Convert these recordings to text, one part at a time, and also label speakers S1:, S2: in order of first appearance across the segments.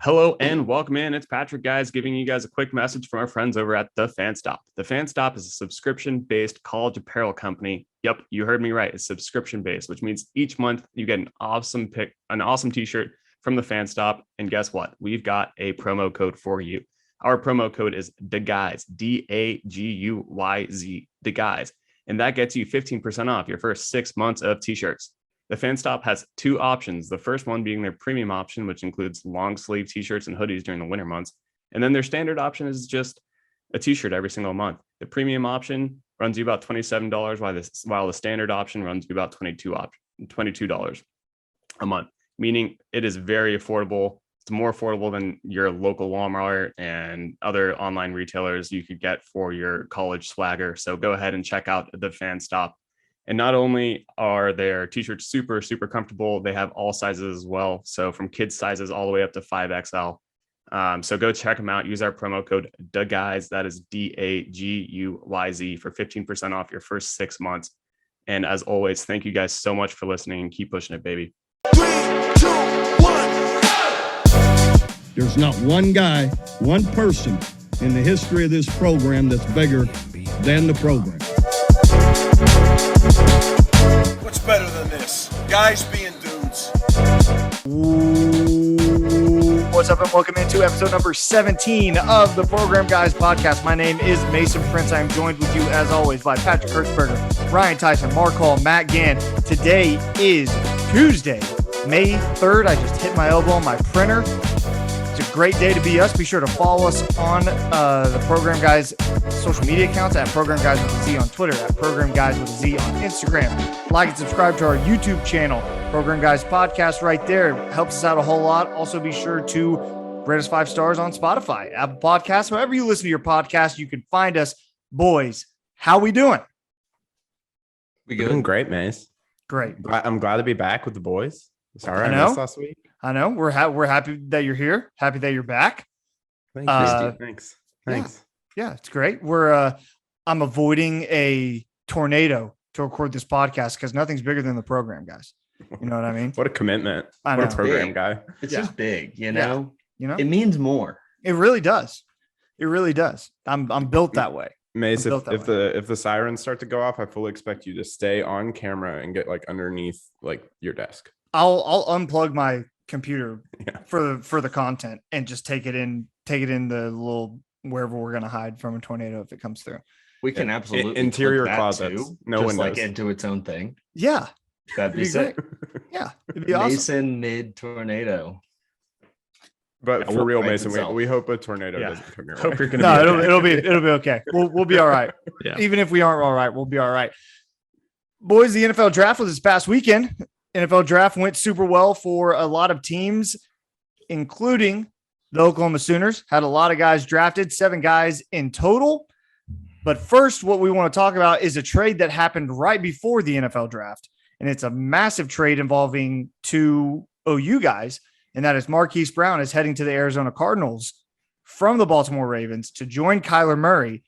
S1: Hello and welcome in. It's Patrick, guys, giving you guys a quick message from our friends over at The Fan Stop. The Fan Stop is a subscription-based college apparel company. Yep, you heard me right. It's subscription-based, which means each month you get an awesome t-shirt from The Fan Stop. And guess what? We've got a promo code for you. Our promo code is Guyz, Daguyz, Guyz, and that gets you 15% off your first 6 months of t-shirts. The Fan Stop has two options. The first one being their premium option, which includes long sleeve t-shirts and hoodies during the winter months. And then their standard option is just a t-shirt every single month. The premium option runs you about $27, while the standard option runs you about $22 a month, meaning it is very affordable. It's more affordable than your local Walmart and other online retailers you could get for your college swagger. So go ahead and check out the Fan Stop. And not only are their t-shirts super, super comfortable, they have all sizes as well. So from kids sizes all the way up to 5XL. So go check them out. Use our promo code Guyz. That is Daguyz for 15% off your first 6 months. And as always, thank you guys so much for listening and keep pushing it, baby.
S2: 3, 2, 1, go!
S3: There's not one guy, one person in the history of this program that's bigger than the program.
S2: What's better than this? Guys being dudes.
S4: What's up and welcome into episode number 17 of the Program Guyz podcast. My name is Mason Prince. I am joined with you as always by Patrick Hertzberger, Ryan Tyson, Mark Hall, Matt Gann. Today is Tuesday, May 3rd. I just hit my elbow on my printer. It's a great day to be us. Be sure to follow us on the Program Guyz social media accounts at Program Guyz with a Z on Twitter, at Program Guyz with a Z on Instagram. Like and subscribe to our YouTube channel, Program Guyz Podcast right there. It helps us out a whole lot. Also be sure to rate us 5 stars on Spotify, Apple Podcasts, however you listen to your podcast, you can find us. Boys, how we doing?
S5: We doing great, Mace.
S4: Great.
S5: I'm glad to be back with the boys. Sorry I missed last week.
S4: I know. We're happy that you're here. Happy that you're back.
S5: Thanks.
S4: Yeah, it's great. I'm avoiding a tornado to record this podcast because nothing's bigger than the program, guys. You know what I mean?
S5: What a commitment.
S4: I know.
S5: What a program guy.
S6: It's just big, you know?
S4: Yeah.
S6: It means more.
S4: It really does. It really does. I'm built that way.
S5: Mace, if the sirens start to go off, I fully expect you to stay on camera and get like underneath like your desk.
S4: I'll unplug my computer for the content and just take it in the little wherever we're gonna hide from a tornado if it comes through.
S6: We can absolutely
S5: interior closets.
S6: Too,
S5: no
S6: one
S5: windows.
S6: like into its own thing.
S4: Yeah,
S6: that'd be sick.
S4: Yeah, it'd be awesome.
S6: Mason mid tornado.
S5: But for real, Mason, we hope a tornado doesn't come your way.
S1: Hope you're gonna
S4: it'll be okay. We'll be all right.
S1: Yeah.
S4: Even if we aren't all right, we'll be all right. Boys, the NFL draft was this past weekend. NFL draft went super well for a lot of teams, including the Oklahoma Sooners. Had a lot of guys drafted, 7 guys in total. But first, what we want to talk about is a trade that happened right before the NFL draft. And it's a massive trade involving 2 OU guys. And that is Marquise Brown is heading to the Arizona Cardinals from the Baltimore Ravens to join Kyler Murray.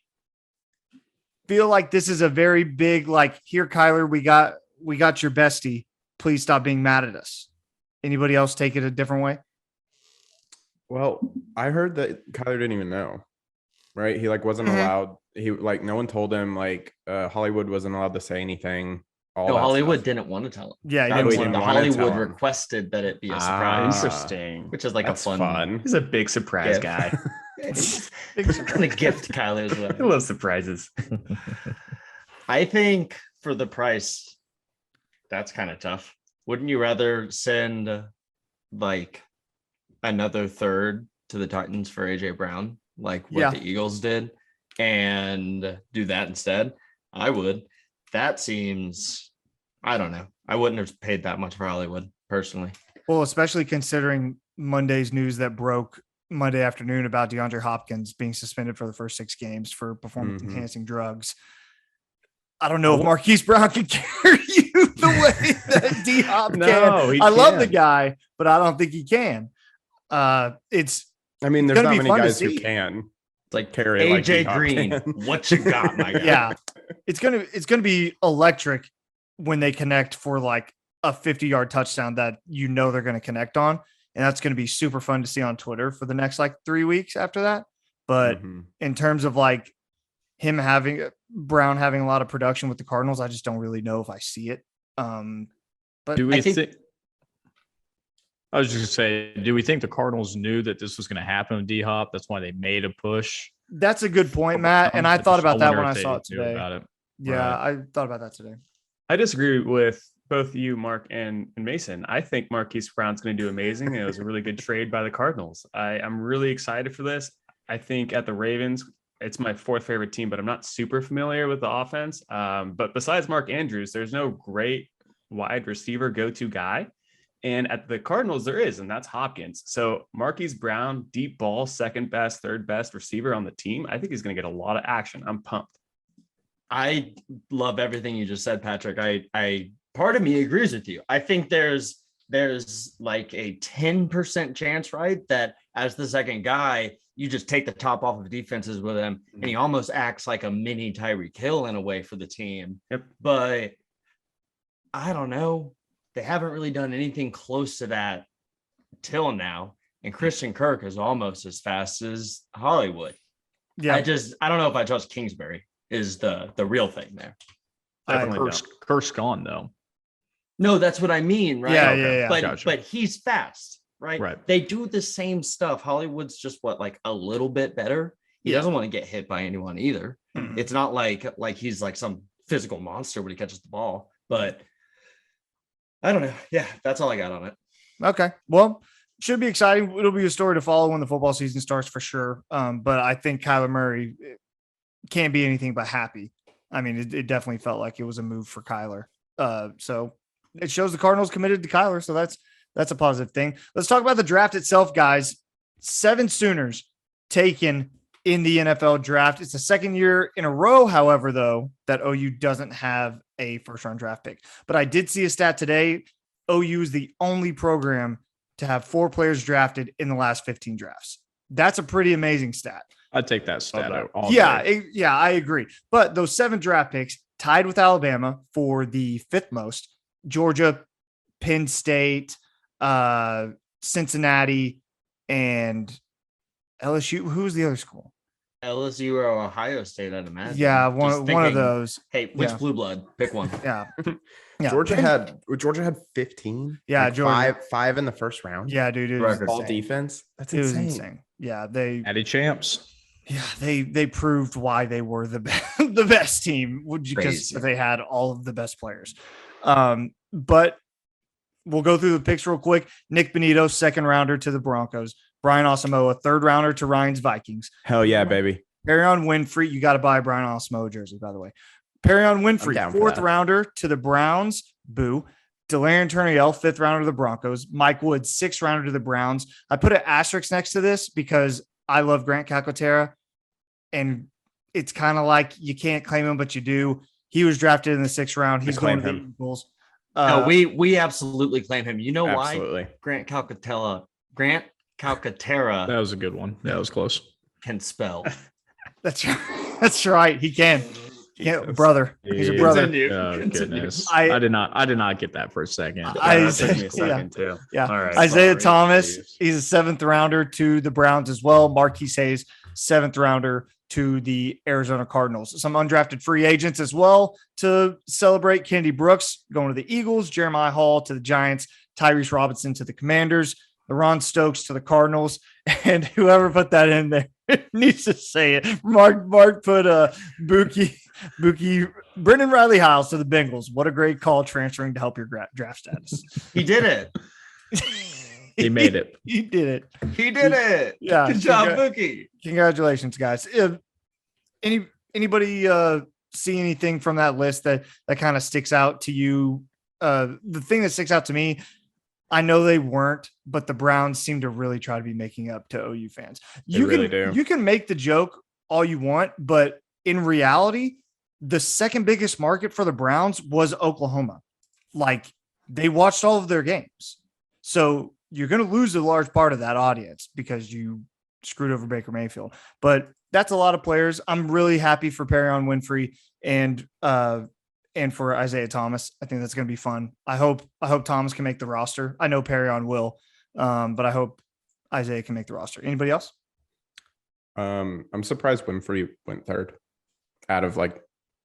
S4: Feel like this is a very big, like, here, Kyler, we got your bestie. Please stop being mad at us. Anybody else take it a different way?
S5: Well, I heard that Kyler didn't even know, right? He wasn't allowed. He no one told him, Hollywood wasn't allowed to say anything.
S6: Hollywood didn't want to tell him.
S4: Yeah,
S6: Hollywood requested that it be a surprise.
S1: Interesting.
S6: Which is like
S5: That's
S6: a fun.
S1: He's a big surprise guy.
S6: Kind of gift Kyler as well.
S1: I love surprises.
S6: I think for the price, that's kind of tough. Wouldn't you rather send another third to the Titans for AJ Brown, like what the Eagles did, and do that instead? I would. That seems, I don't know. I wouldn't have paid that much for Hollywood personally.
S4: Well, especially considering Monday's news that broke Monday afternoon about DeAndre Hopkins being suspended for the first 6 games for performance-enhancing drugs. I don't know if Marquise Brown can carry you the way that D-Hop can. I love the guy, but I don't think he can.
S5: There's not many guys who can.
S6: It's like
S5: carry
S6: AJ Green. What you got, my guy?
S4: Yeah, it's gonna be electric when they connect for like a 50-yard touchdown that they're gonna connect on. and that's going to be super fun to see on Twitter for the next like 3 weeks after that. But in terms of like Brown having a lot of production with the Cardinals, I just don't really know if I see it. But
S7: do we think? I was just gonna say, do we think the Cardinals knew that this was going to happen with D-Hop? That's why they made a push.
S4: That's a good point, Matt. And I thought about that when I saw it
S7: knew
S4: today.
S7: about it.
S4: Yeah,
S7: Right.
S4: I thought about that today.
S1: I disagree with both you, Mark, and Mason. I think Marquise Brown's going to do amazing. It was a really good trade by the Cardinals. I'm really excited for this. I think at the Ravens, it's my fourth favorite team, but I'm not super familiar with the offense. But besides Mark Andrews, there's no great wide receiver go-to guy. And at the Cardinals, there is, and that's Hopkins. So Marquise Brown, deep ball, second best, third best receiver on the team. I think he's going to get a lot of action. I'm pumped.
S6: I love everything you just said, Patrick. I part of me agrees with you. I think there's like a 10% chance, right, that as the second guy, you just take the top off of defenses with him, and he almost acts like a mini Tyreek Hill in a way for the team.
S1: Yep.
S6: But I don't know. They haven't really done anything close to that till now. And Christian Kirk is almost as fast as Hollywood.
S4: Yeah.
S6: I don't know if I trust Kingsbury is the real thing there.
S7: Kirk's gone though.
S6: No, that's what I mean, right?
S4: Yeah.
S6: But
S7: Gotcha.
S6: but he's fast, right?
S7: Right.
S6: They do the same stuff. Hollywood's just like a little bit better. He doesn't want to get hit by anyone either.
S4: Mhm.
S6: It's not like he's like some physical monster when he catches the ball. But I don't know. Yeah, that's all I got on it.
S4: Okay. Well, should be exciting. It'll be a story to follow when the football season starts for sure. But I think Kyler Murray can't be anything but happy. I mean, it definitely felt like it was a move for Kyler. So it shows the Cardinals committed to Kyler. So that's a positive thing. Let's talk about the draft itself, guys. 7 Sooners taken in the NFL draft. It's the second year in a row, however, though, that OU doesn't have a first-round draft pick. But I did see a stat today. OU is the only program to have 4 players drafted in the last 15 drafts. That's a pretty amazing stat.
S7: I'd take that stat out.
S4: I agree. But those 7 draft picks tied with Alabama for the 5th most. Georgia, Penn State, Cincinnati, and LSU. Who's the other school?
S6: LSU or Ohio State, I'd imagine.
S4: Yeah,
S6: Just
S4: one of
S6: thinking,
S4: those.
S6: Hey, which blue blood? Pick one.
S4: Yeah. Yeah.
S5: Georgia had 15.
S4: Yeah,
S5: like
S4: Georgia.
S5: five in the first round.
S4: Yeah, dude. It was
S5: All
S4: insane.
S5: defense. That's
S4: It was
S5: insane.
S4: insane. Yeah, they
S7: Natty champs.
S4: they proved why they were the the best team because
S6: Crazy.
S4: they had all of the best players. But we'll go through the picks real quick. Nick Benito, 2nd rounder to the Broncos. Brian Asamoah, 3rd rounder to Ryan's Vikings.
S5: Hell yeah, baby.
S4: Perrion Winfrey, you got to buy a Brian Asamoah jersey, by the way. Perrion Winfrey,
S5: down for
S4: 4th
S5: that.
S4: rounder to the Browns. Boo. Delarian Turner-Yell, 5th rounder to the Broncos. Mike Woods, 6th rounder to the Browns. I put an asterisk next to this because I love Grant Calcaterra, and it's kind of like you can't claim him, but you do. He was drafted in the 6th round. He's going to the Eagles.
S6: No, we absolutely claim him. You know why?
S5: Absolutely.
S6: Grant Calcaterra
S7: That was a good one. That was close.
S6: can spell.
S4: That's right. He can. Yeah, brother. He's a brother.
S7: Oh, goodness. I did not get that for a second.
S1: That took me a second too.
S4: Yeah.
S1: All right.
S4: Isaiah
S1: Sorry.
S4: Thomas,
S1: Jeez.
S4: he's a 7th rounder to the Browns as well. Marquise Hayes, 7th rounder to the Arizona Cardinals. Some undrafted free agents as well to celebrate. Kennedy Brooks going to the Eagles, Jeremiah Hall to the Giants, Tyrese Robinson to the Commanders, LaRon Stokes to the Cardinals, and whoever put that in there needs to say it. Mark put Buki, Brendan Riley Hiles to the Bengals. What a great call transferring to help your draft status.
S6: He did it.
S7: He made it.
S4: He did it.
S6: He did it.
S4: Yeah.
S6: Good job, Bookie.
S4: Congratulations, guys. Anybody see anything from that list that kind of sticks out to you? The thing that sticks out to me, I know they weren't, but the Browns seem to really try to be making up to OU fans. You can make the joke all you want, but in reality, the second biggest market for the Browns was Oklahoma. Like, they watched all of their games. So you're going to lose a large part of that audience because you screwed over Baker Mayfield. But that's a lot of players. I'm really happy for Perrion Winfrey and for Isaiah Thomas. I think that's going to be fun. I hope Thomas can make the roster. I know Perrion will. But I hope Isaiah can make the roster. Anybody else?
S5: I'm surprised Winfrey went third out of like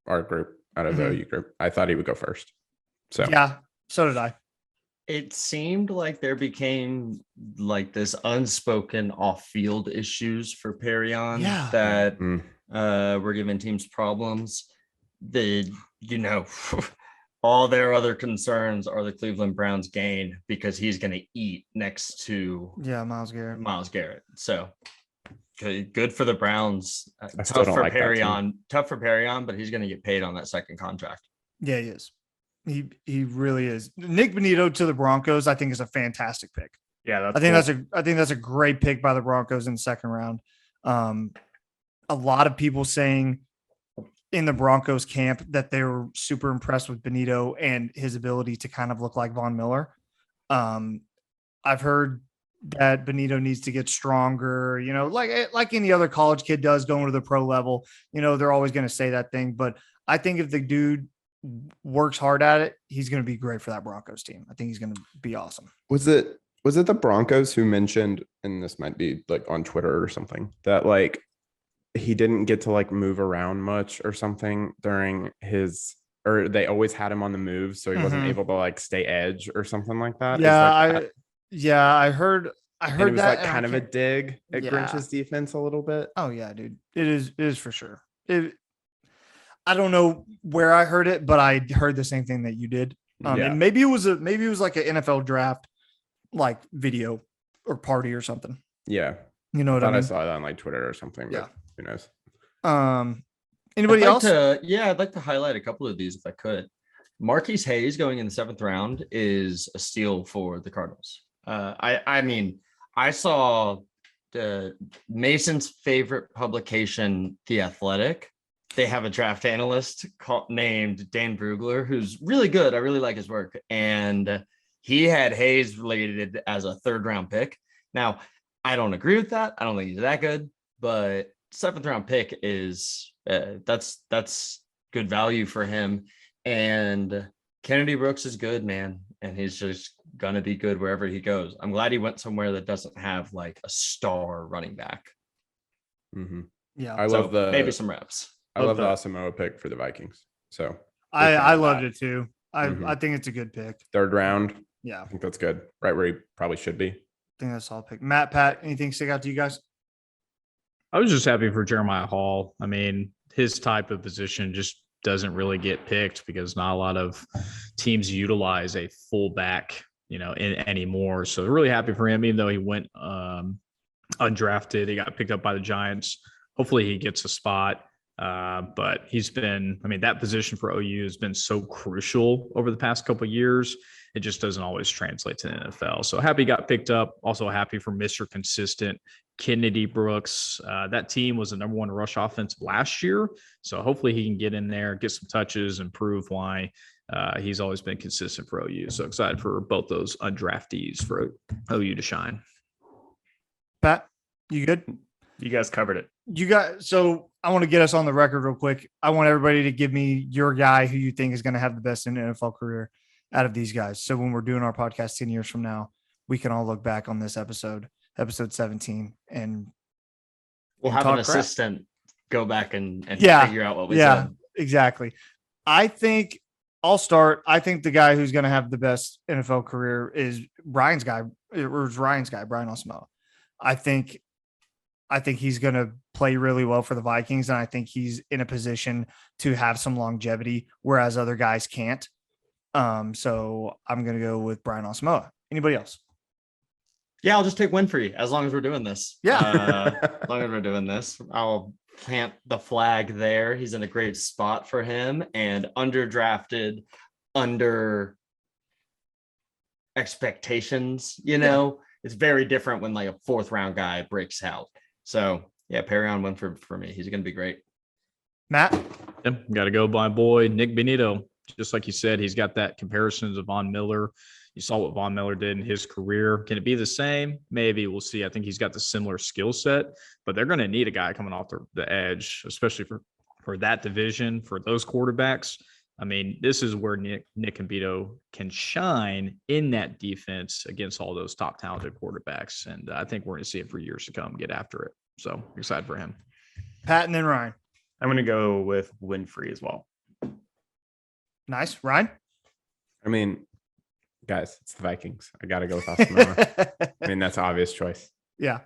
S5: our group, out of the OU group. I thought he would go first. So
S4: yeah, so did I.
S6: It seemed like there became like this unspoken off-field issues for Perion that were giving teams problems. All their other concerns are the Cleveland Browns gain because he's going to eat next to
S4: Myles Garrett.
S6: So good for the Browns.
S5: Tough for
S6: Perion, but he's going to get paid on that second contract.
S4: Yeah, he is. He really is. Nick Benito to the Broncos, I think, is a fantastic pick.
S1: Yeah,
S4: I think that's a great pick by the Broncos in the second round. A lot of people saying in the Broncos camp that they were super impressed with Benito and his ability to kind of look like Von Miller. I've heard that Benito needs to get stronger, like any other college kid does going to the pro level. They're always going to say that thing, but I think if the dude works hard at it, he's going to be great for that Broncos team. I think he's going to be awesome.
S5: Was it the Broncos who mentioned, and this might be like on Twitter or something, that like he didn't get to like move around much or something during or they always had him on the move, so he wasn't able to like stay edge or something like that?
S4: I heard
S5: it was
S4: that,
S5: like kind of a dig at Grinch's defense a little bit.
S4: Oh yeah, dude. It is for sure. I don't know where I heard it, but I heard the same thing that you did. And maybe it was like an NFL draft like video or party or something.
S5: Yeah.
S4: You know what I mean?
S5: I saw that on like Twitter or something.
S4: Yeah.
S5: Who knows?
S4: Anybody else?
S6: I'd like to highlight a couple of these if I could. Marquise Hayes going in the 7th round is a steal for the Cardinals. I saw Mason's favorite publication, The Athletic. They have a draft analyst named Dan Brugler, who's really good. I really like his work. And he had Hayes related as a 3rd round pick. Now, I don't agree with that. I don't think he's that good, but 7th round pick is that's good value for him. And Kennedy Brooks is good, man. And he's just going to be good wherever he goes. I'm glad he went somewhere that doesn't have like a star running back.
S5: Mm-hmm.
S4: Yeah.
S5: I love
S6: maybe some reps.
S5: I love the Asamoah pick for the Vikings. So
S4: I loved it too. I think it's a good pick.
S5: 3rd round.
S4: Yeah.
S5: I think that's good. Right where he probably should be.
S4: I think that's all pick. Matt, Pat, anything stick out to you guys?
S7: I was just happy for Jeremiah Hall. I mean, his type of position just doesn't really get picked because not a lot of teams utilize a fullback, anymore. So really happy for him, even though he went undrafted. He got picked up by the Giants. Hopefully he gets a spot. But he's been, that position for OU has been so crucial over the past couple of years. It just doesn't always translate to the NFL. So happy he got picked up. Also happy for Mr. Consistent, Kennedy Brooks. That team was the number 1 rush offense last year. So hopefully he can get in there, get some touches, and prove why he's always been consistent for OU. So excited for both those undraftees for OU to shine.
S4: Pat, you good?
S1: You guys covered it.
S4: So I want to get us on the record real quick. I want everybody to give me your guy who you think is going to have the best in NFL career out of these guys. So when we're doing our podcast 10 years from now, we can all look back on this episode 17, and
S6: we'll have an assistant go back and figure out what we said.
S4: Exactly. I think I'll start. I think the guy who's going to have the best NFL career is Ryan's guy, Brian Asamoah. I think he's going to play really well for the Vikings, and I think he's in a position to have some longevity, whereas other guys can't. So I'm going to go with Brian Asamoah. Anybody else?
S6: Yeah, I'll just take Winfrey as long as we're doing this.
S4: Yeah.
S6: As long as we're doing this, I'll plant the flag there. He's in a great spot for him, and underdrafted, under expectations, it's very different when like a 4th round guy breaks out. So yeah, Perion went for me. He's going to be great.
S4: Matt?
S7: Got to go by boy, Nick Benito. Just like you said, he's got that comparison to Von Miller. You saw what Von Miller did in his career. Can it be the same? Maybe. We'll see. I think he's got the similar skill set, but they're going to need a guy coming off the edge, especially for that division, for those quarterbacks. I mean, this is where Nick and Vito can shine in that defense against all those top talented quarterbacks. And I think we're going to see it for years to come, get after it. So excited for him.
S4: Pat and then Ryan.
S1: I'm going to go with Winfrey as well.
S4: Nice. Ryan?
S5: I mean, guys, it's the Vikings. I got to go with Austin Miller. I mean, that's an obvious choice.
S4: Yeah.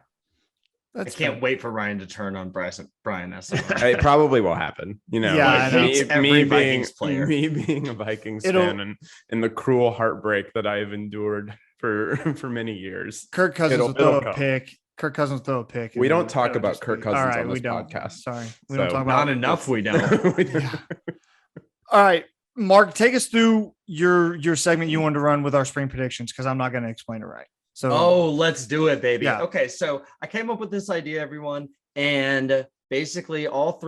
S6: I can't wait for Ryan to turn on Brian
S5: It probably will happen. You know,
S4: Yeah,
S5: like
S6: me being
S5: a Vikings fan and the cruel heartbreak that I've endured for many years.
S4: Kirk Cousins will throw a pick. Kirk Cousins throw a pick.
S5: We don't talk about Kirk Cousins on this
S4: don't.
S5: podcast.
S4: Sorry. We don't talk about
S6: not enough. We don't.
S4: All right. Mark, take us through your segment you wanted to run with our spring predictions, because I'm not going to explain it right. So,
S6: let's do it, baby.
S4: Yeah.
S6: Okay, so I came up with this idea, everyone, and basically all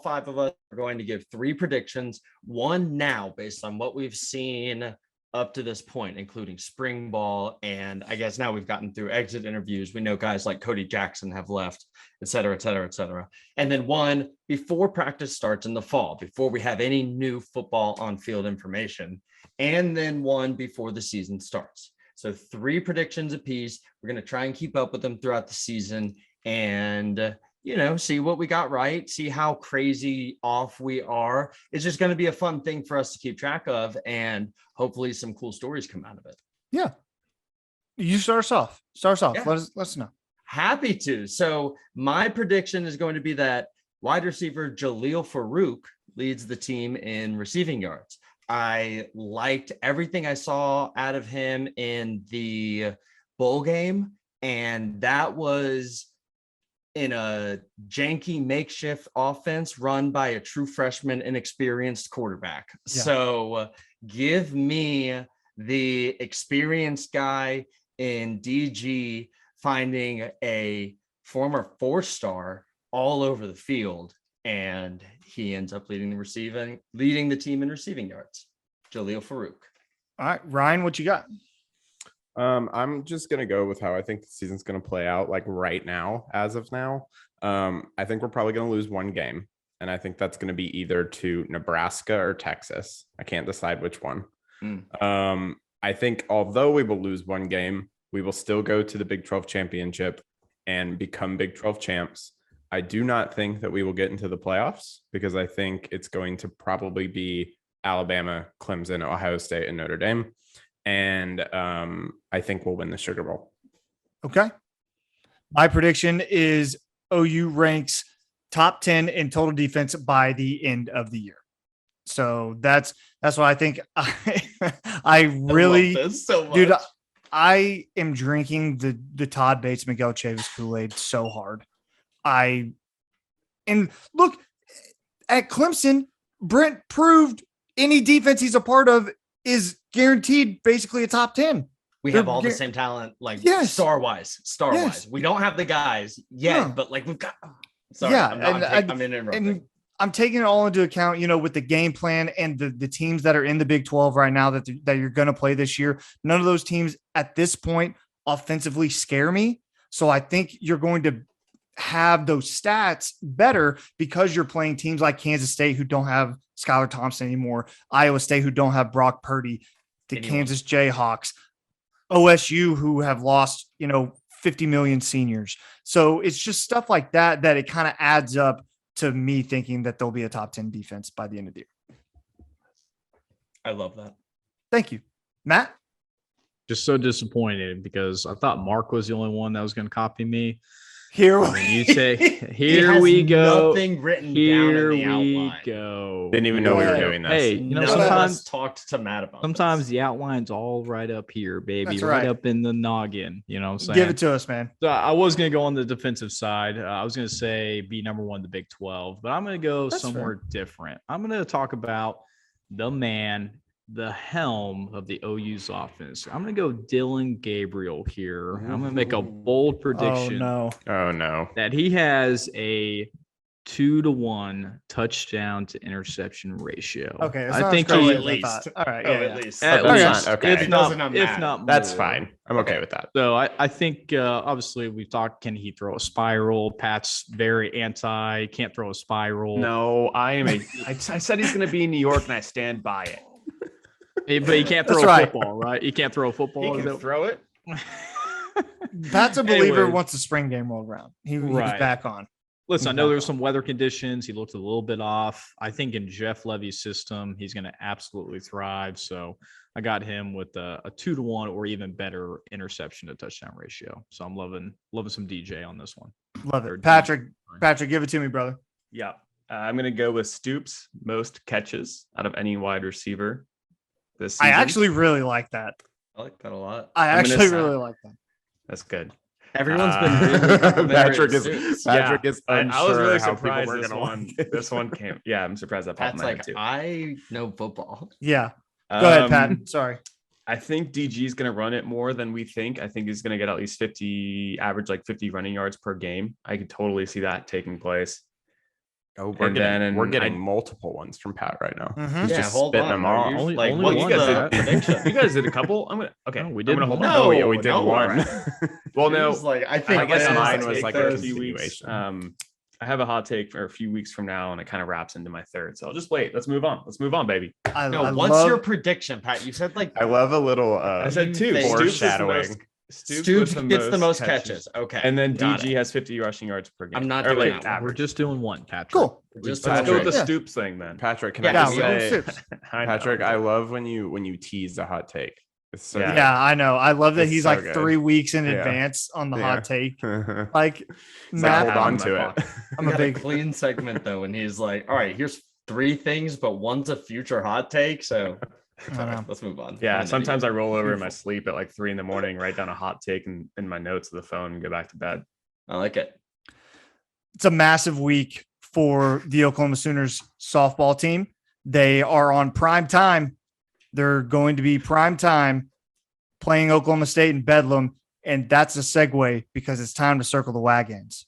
S6: five of us are going to give 3 predictions, one now based on what we've seen up to this point, including spring ball, and I guess now we've gotten through exit interviews. We know guys like Cody Jackson have left, et cetera, et cetera, et cetera. And then one before practice starts in the fall, before we have any new football on field information, and then one before the season starts. So 3 predictions apiece. We're going to try and keep up with them throughout the season and, see what we got right, see how crazy off we are. It's just going to be a fun thing for us to keep track of, and hopefully some cool stories come out of it.
S4: Yeah. You start us off.
S6: Yeah.
S4: Let us know.
S6: Happy to. So my prediction is going to be that wide receiver Jaleel Farouk leads the team in receiving yards. I liked everything I saw out of him in the bowl game, and that was in a janky makeshift offense run by a true freshman, inexperienced quarterback. Yeah. So give me the experienced guy in DG finding a former 4-star all over the field, and he ends up leading the team in receiving yards. Jaleel Farouk.
S4: All right, Ryan, what you got?
S5: I'm just gonna go with how I think the season's gonna play out, like right now, as of now. I think we're probably gonna lose one game, and I think that's gonna be either to Nebraska or Texas. I can't decide which one. I think although we will lose one game, we will still go to the Big 12 championship and become Big 12 champs. I do not think that we will get into the playoffs, because I think it's going to probably be Alabama, Clemson, Ohio State, and Notre Dame. And I think we'll win the Sugar Bowl. Okay.
S4: My prediction is OU ranks top 10 in total defense by the end of the year. So that's what I think. I really,
S6: I love this so much.
S4: Dude, I am drinking the Todd Bates Miguel Chavis Kool-Aid so hard. And look at Clemson, Brent proved any defense he's a part of is guaranteed basically a top 10.
S6: We have all the same talent, like star-wise. We don't have the guys yet, but like we've got. Sorry,
S4: yeah,
S6: I'm interrupting.
S4: And I'm taking it all into account, with the game plan and the teams that are in the Big 12 right now that you're going to play this year. None of those teams at this point offensively scare me. So I think you're going to have those stats better because you're playing teams like Kansas State, who don't have Skylar Thompson anymore, Iowa State, who don't have Brock Purdy, the Kansas Jayhawks, OSU, who have lost, 50 million seniors. So it's just stuff like that it kind of adds up to me thinking that there'll be a top 10 defense by the end of the year.
S6: I love that.
S4: Thank you. Matt?
S7: Just so disappointed because I thought Mark was the only one that was going to copy me.
S4: Here
S7: you say, here we go.
S6: Nothing written
S7: here
S6: down in the
S7: we
S6: outline.
S7: go.
S5: Didn't even know we were doing this.
S7: Hey,
S6: sometimes talked to Matt about.
S7: Sometimes the outline's all right up here, baby.
S4: That's
S7: right
S4: right
S7: up in the noggin. You know what I'm saying?
S4: Give it to us, man.
S7: So I was going to go on the defensive side. I was going to say be number 1, the Big 12, but I'm going to go somewhere different. I'm going to talk about the man, the helm of the OU's offense. I'm going to go Dylan Gabriel here. I'm going to make a bold prediction.
S5: Oh no.
S7: That he has a 2-to-1 touchdown to interception ratio.
S4: Okay, it's
S7: I
S4: not
S7: think
S4: as crazy
S7: he
S4: as
S6: at
S4: I
S6: least.
S4: thought. All right,
S6: Oh,
S4: yeah,
S6: at
S4: yeah.
S6: least.
S7: at
S5: That's
S7: least,
S5: not- okay.
S7: if not,
S6: Doesn't
S7: if
S6: matter.
S7: not
S5: That's
S7: more.
S5: fine. I'm okay with that.
S7: So I think obviously we've talked. Can he throw a spiral? Pat's very anti. Can't throw a spiral.
S1: No, I said he's going to be in New York, and I stand by it.
S7: But he can't
S4: That's
S7: throw a
S4: right.
S7: football, right? He can't throw a football.
S1: He
S7: Is
S1: can
S7: that-
S1: throw it.
S4: Pat's a believer
S7: Anyways.
S4: once the spring game rolled around. He was
S7: Right.
S4: back on.
S7: Listen, I
S4: He's
S7: know
S4: back
S7: there's
S4: on.
S7: some weather conditions. He looked a little bit off. I think in Jeff Levy's system, he's going to absolutely thrive. So I got him with a 2-to-1 or even better interception to touchdown ratio. So I'm loving some DJ on this one.
S4: Love
S7: Or
S4: it.
S7: DJ.
S4: Patrick, give it to me, brother.
S1: Yeah. I'm going to go with Stoops, most catches out of any wide receiver this
S4: I
S1: season.
S4: actually really like that.
S6: I like that a lot.
S4: I
S1: I'm gonna
S4: actually
S1: say-
S4: really like that.
S1: That's good.
S6: Everyone's been really complimentary
S5: Patrick
S6: to
S5: is
S6: Stoops.
S5: Patrick is
S1: I
S5: unsure
S1: was really
S5: how people
S1: surprised
S5: were
S1: this
S5: gonna
S1: one.
S5: like it.
S1: This one came. Yeah, I'm surprised that popped
S6: Pat's
S1: in my head
S6: like,
S1: too.
S6: I know football.
S4: Yeah. Go ahead, Pat.
S1: Um,
S4: Sorry.
S1: I think DG is going to run it more than we think. I think he's going to get at least 50, average like 50 running yards per game. I could totally see that taking place.
S5: Oh,
S1: And then
S5: we're getting
S1: I-
S5: multiple ones from Pat right now.
S4: Mhm.
S5: He's
S6: Yeah,
S5: just
S6: hold
S5: spitting
S6: on.
S5: them
S6: Are
S5: off.
S6: you-
S7: Only-
S6: like,
S7: only
S6: what's
S7: one,
S6: the
S7: Pat.
S6: prediction?
S1: You guys did a couple. I'm gonna okay.
S7: No, we
S1: I'm
S7: did
S1: gonna hold
S7: one.
S1: on.
S5: Oh, yeah, we did
S6: No,
S5: one.
S6: alright.
S1: Well,
S6: He
S1: no,
S6: was like, I think
S1: I guess
S6: that's
S1: mine
S6: his
S1: was
S6: take
S1: like
S6: there.
S1: a few weeks. I have a hot take for a few weeks from now, and it kind of wraps into my third. So I'll just wait. Let's move on. Let's move on, baby.
S4: I
S6: No,
S4: love,
S6: what's your prediction, Pat? You said like
S5: I love a little
S1: I said two.
S6: think-
S1: Stoops is the
S5: foreshadowing.
S1: most-
S6: Stoops gets the most catches. Okay.
S1: and then
S6: got
S1: DG
S6: it.
S1: has 50 rushing yards per game.
S6: I'm not
S1: Or
S6: doing
S1: like
S6: that one.
S7: We're
S1: average.
S7: just doing one, Patrick.
S4: Cool.
S6: Just
S1: Let's go with the
S4: Yeah.
S1: Stoops thing then.
S5: Patrick, can
S6: Yeah,
S5: I
S4: Yeah,
S5: just
S4: we go
S5: say,
S4: Stoops.
S1: I know.
S5: Patrick, I love when you tease the hot take. It's so
S1: Yeah.
S4: Yeah, I know. I love that
S5: It's
S4: he's
S5: so
S4: like
S5: good.
S4: 3 weeks in
S5: Yeah.
S4: advance on the
S5: Yeah.
S4: hot take.
S5: good.
S4: Like,
S5: Hold
S4: Matt,
S5: on
S1: in
S5: to
S1: my
S5: it.
S1: pocket.
S4: I'm
S6: We
S4: a
S6: got
S4: big
S6: clean segment though, and he's like, "All right, here's 3 things, but one's a future hot take." So,
S4: I know.
S6: let's move on.
S1: Yeah,
S6: I'm an
S1: sometimes I
S6: idiot.
S1: roll over in my
S6: Beautiful.
S1: sleep at like 3 a.m, write down a hot take in my notes of the phone, and go back to bed.
S6: I like it.
S4: It's a massive week for the Oklahoma Sooners softball team. They are on prime time. They're going to be prime time playing Oklahoma State in Bedlam. And that's a segue because it's time to circle the wagons.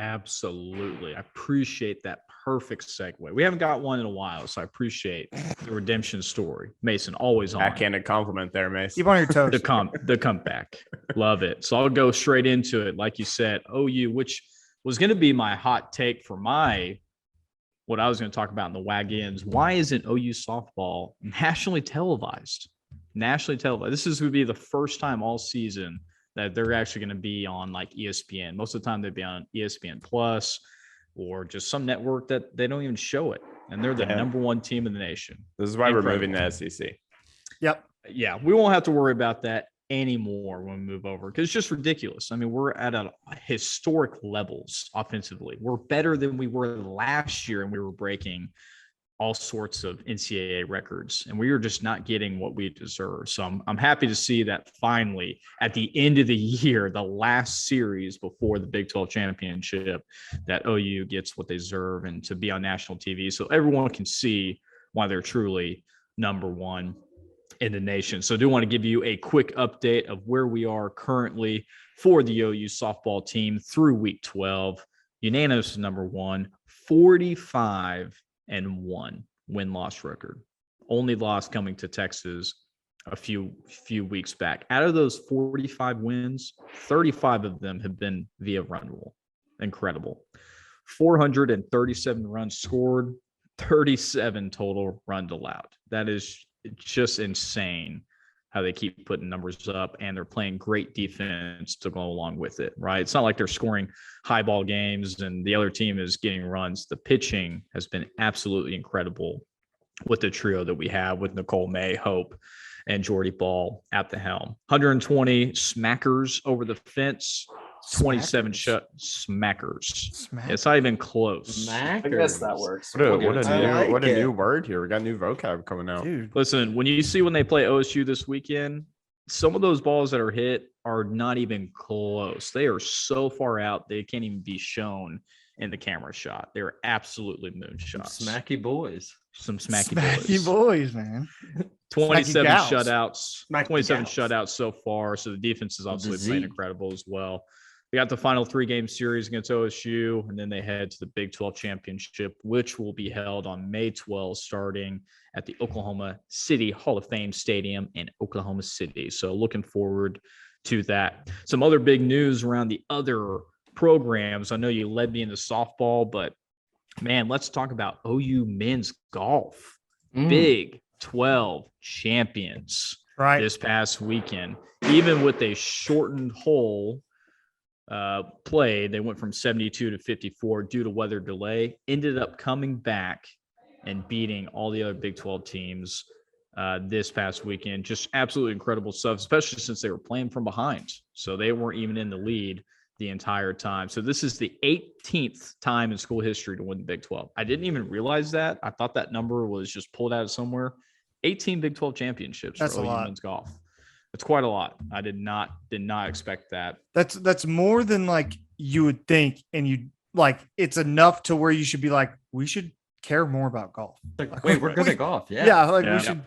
S7: Absolutely. I appreciate that perfect segue. We haven't got one in a while, so I appreciate the redemption story. Mason, always on.
S5: Backhanded compliment there, Mace.
S4: Keep on your toes.
S7: The comeback. Love it. So I'll go straight into it. Like you said, OU, which was going to be my hot take for what I was going to talk about in the wagons. Why isn't OU softball nationally televised? Nationally televised. This is going to be the first time all season that they're actually going to be on like ESPN. Most of the time they'd be on ESPN Plus or just some network that they don't even show it. And they're the
S5: Yeah.
S7: number one team in the nation.
S5: This is why we're
S7: Incredible.
S5: moving to SEC.
S4: Yep.
S7: Yeah, we won't have to worry about that anymore when we move over because it's just ridiculous. I mean, we're at a historic levels offensively. We're better than we were last year, and we were breaking all sorts of NCAA records, and we are just not getting what we deserve. So I'm happy to see that finally at the end of the year, the last series before the Big 12 championship, that OU gets what they deserve and to be on national TV so everyone can see why they're truly number one in the nation. So I do want to give you a quick update of where we are currently for the OU softball team through week 12. Unanimous number 1, 45-1 win-loss record. Only loss coming to Texas a few weeks back. Out of those 45 wins, 35 of them have been via run rule. Incredible. 437 runs scored, 37 total runs allowed. That is just insane how they keep putting numbers up, and they're playing great defense to go along with it, right? It's not like they're scoring high ball games and the other team is getting runs. The pitching has been absolutely incredible with the trio that we have with Nicole May, Hope, and Jordy Ball at the helm. 120 smackers over the fence, 27 shut smackers.
S4: Smack.
S7: It's not even close.
S6: Smackers.
S5: What
S6: I like
S5: a
S6: it.
S5: new word here. We got new vocab coming out.
S4: Dude.
S7: Listen, when you see when they play OSU this weekend, some of those balls that are hit are not even close. They are so far out, they can't even be shown in the camera shot. They're absolutely moonshots.
S6: Smacky boys.
S7: Some smacky
S4: boys, man.
S7: 27
S4: gals.
S7: shutouts.
S6: Smacky
S7: 27
S6: gals.
S7: shutouts so far. So the defense is obviously playing
S6: Z.
S7: incredible as well. they got the final 3-game series against OSU, and then they head to the Big 12 championship, which will be held on May 12th, starting at the Oklahoma City Hall of Fame Stadium in Oklahoma City. So looking forward to that. Some other big news around the other programs. I know you led me into softball, but man, let's talk about OU men's golf. Big 12 champions this past weekend. Even with a shortened hole play, they went from 72 to 54 due to weather delay, ended up coming back and beating all the other Big 12 teams this past weekend. Just absolutely incredible stuff, especially since they were playing from behind. So they weren't even in the lead the entire time. So this is the 18th time in school history to win the Big 12. I didn't even realize that. I thought that number was just pulled out of somewhere. 18 Big 12 championships for OU men's golf. It's quite a lot. I did not expect that.
S4: That's more than like you would think, and you like it's enough to where you should be like, we should care more about golf.
S6: Like, wait, we're good at golf. Yeah.
S4: Yeah, like we should,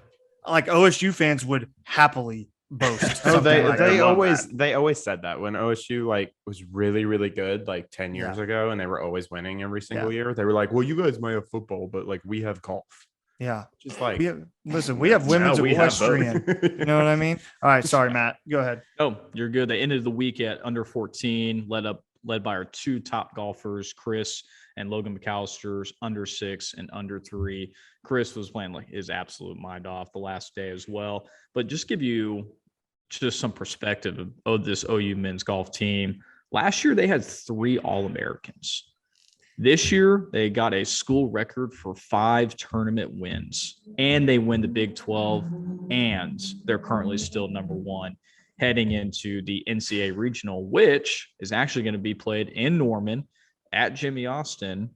S4: like OSU fans would happily boast.
S5: So they
S4: like
S5: always said that when OSU like was really, really good like 10 years ago, and they were always winning every single year. They were like, well, you guys might have football, but like we have golf.
S4: Yeah.
S5: Just like
S4: we have women's equestrian. You know what I mean? All right. Sorry, Matt. Go ahead.
S7: Oh, you're good. They ended the week at under 14, led by our two top golfers, Chris and Logan McAllister's under 6 and under 3. Chris was playing like his absolute mind off the last day as well. But just give you just some perspective of this OU men's golf team. Last year, they had 3 All-Americans. This year, they got a school record for 5 tournament wins, and they win the Big 12, and they're currently still number 1 heading into the NCAA regional, which is actually going to be played in Norman at Jimmy Austin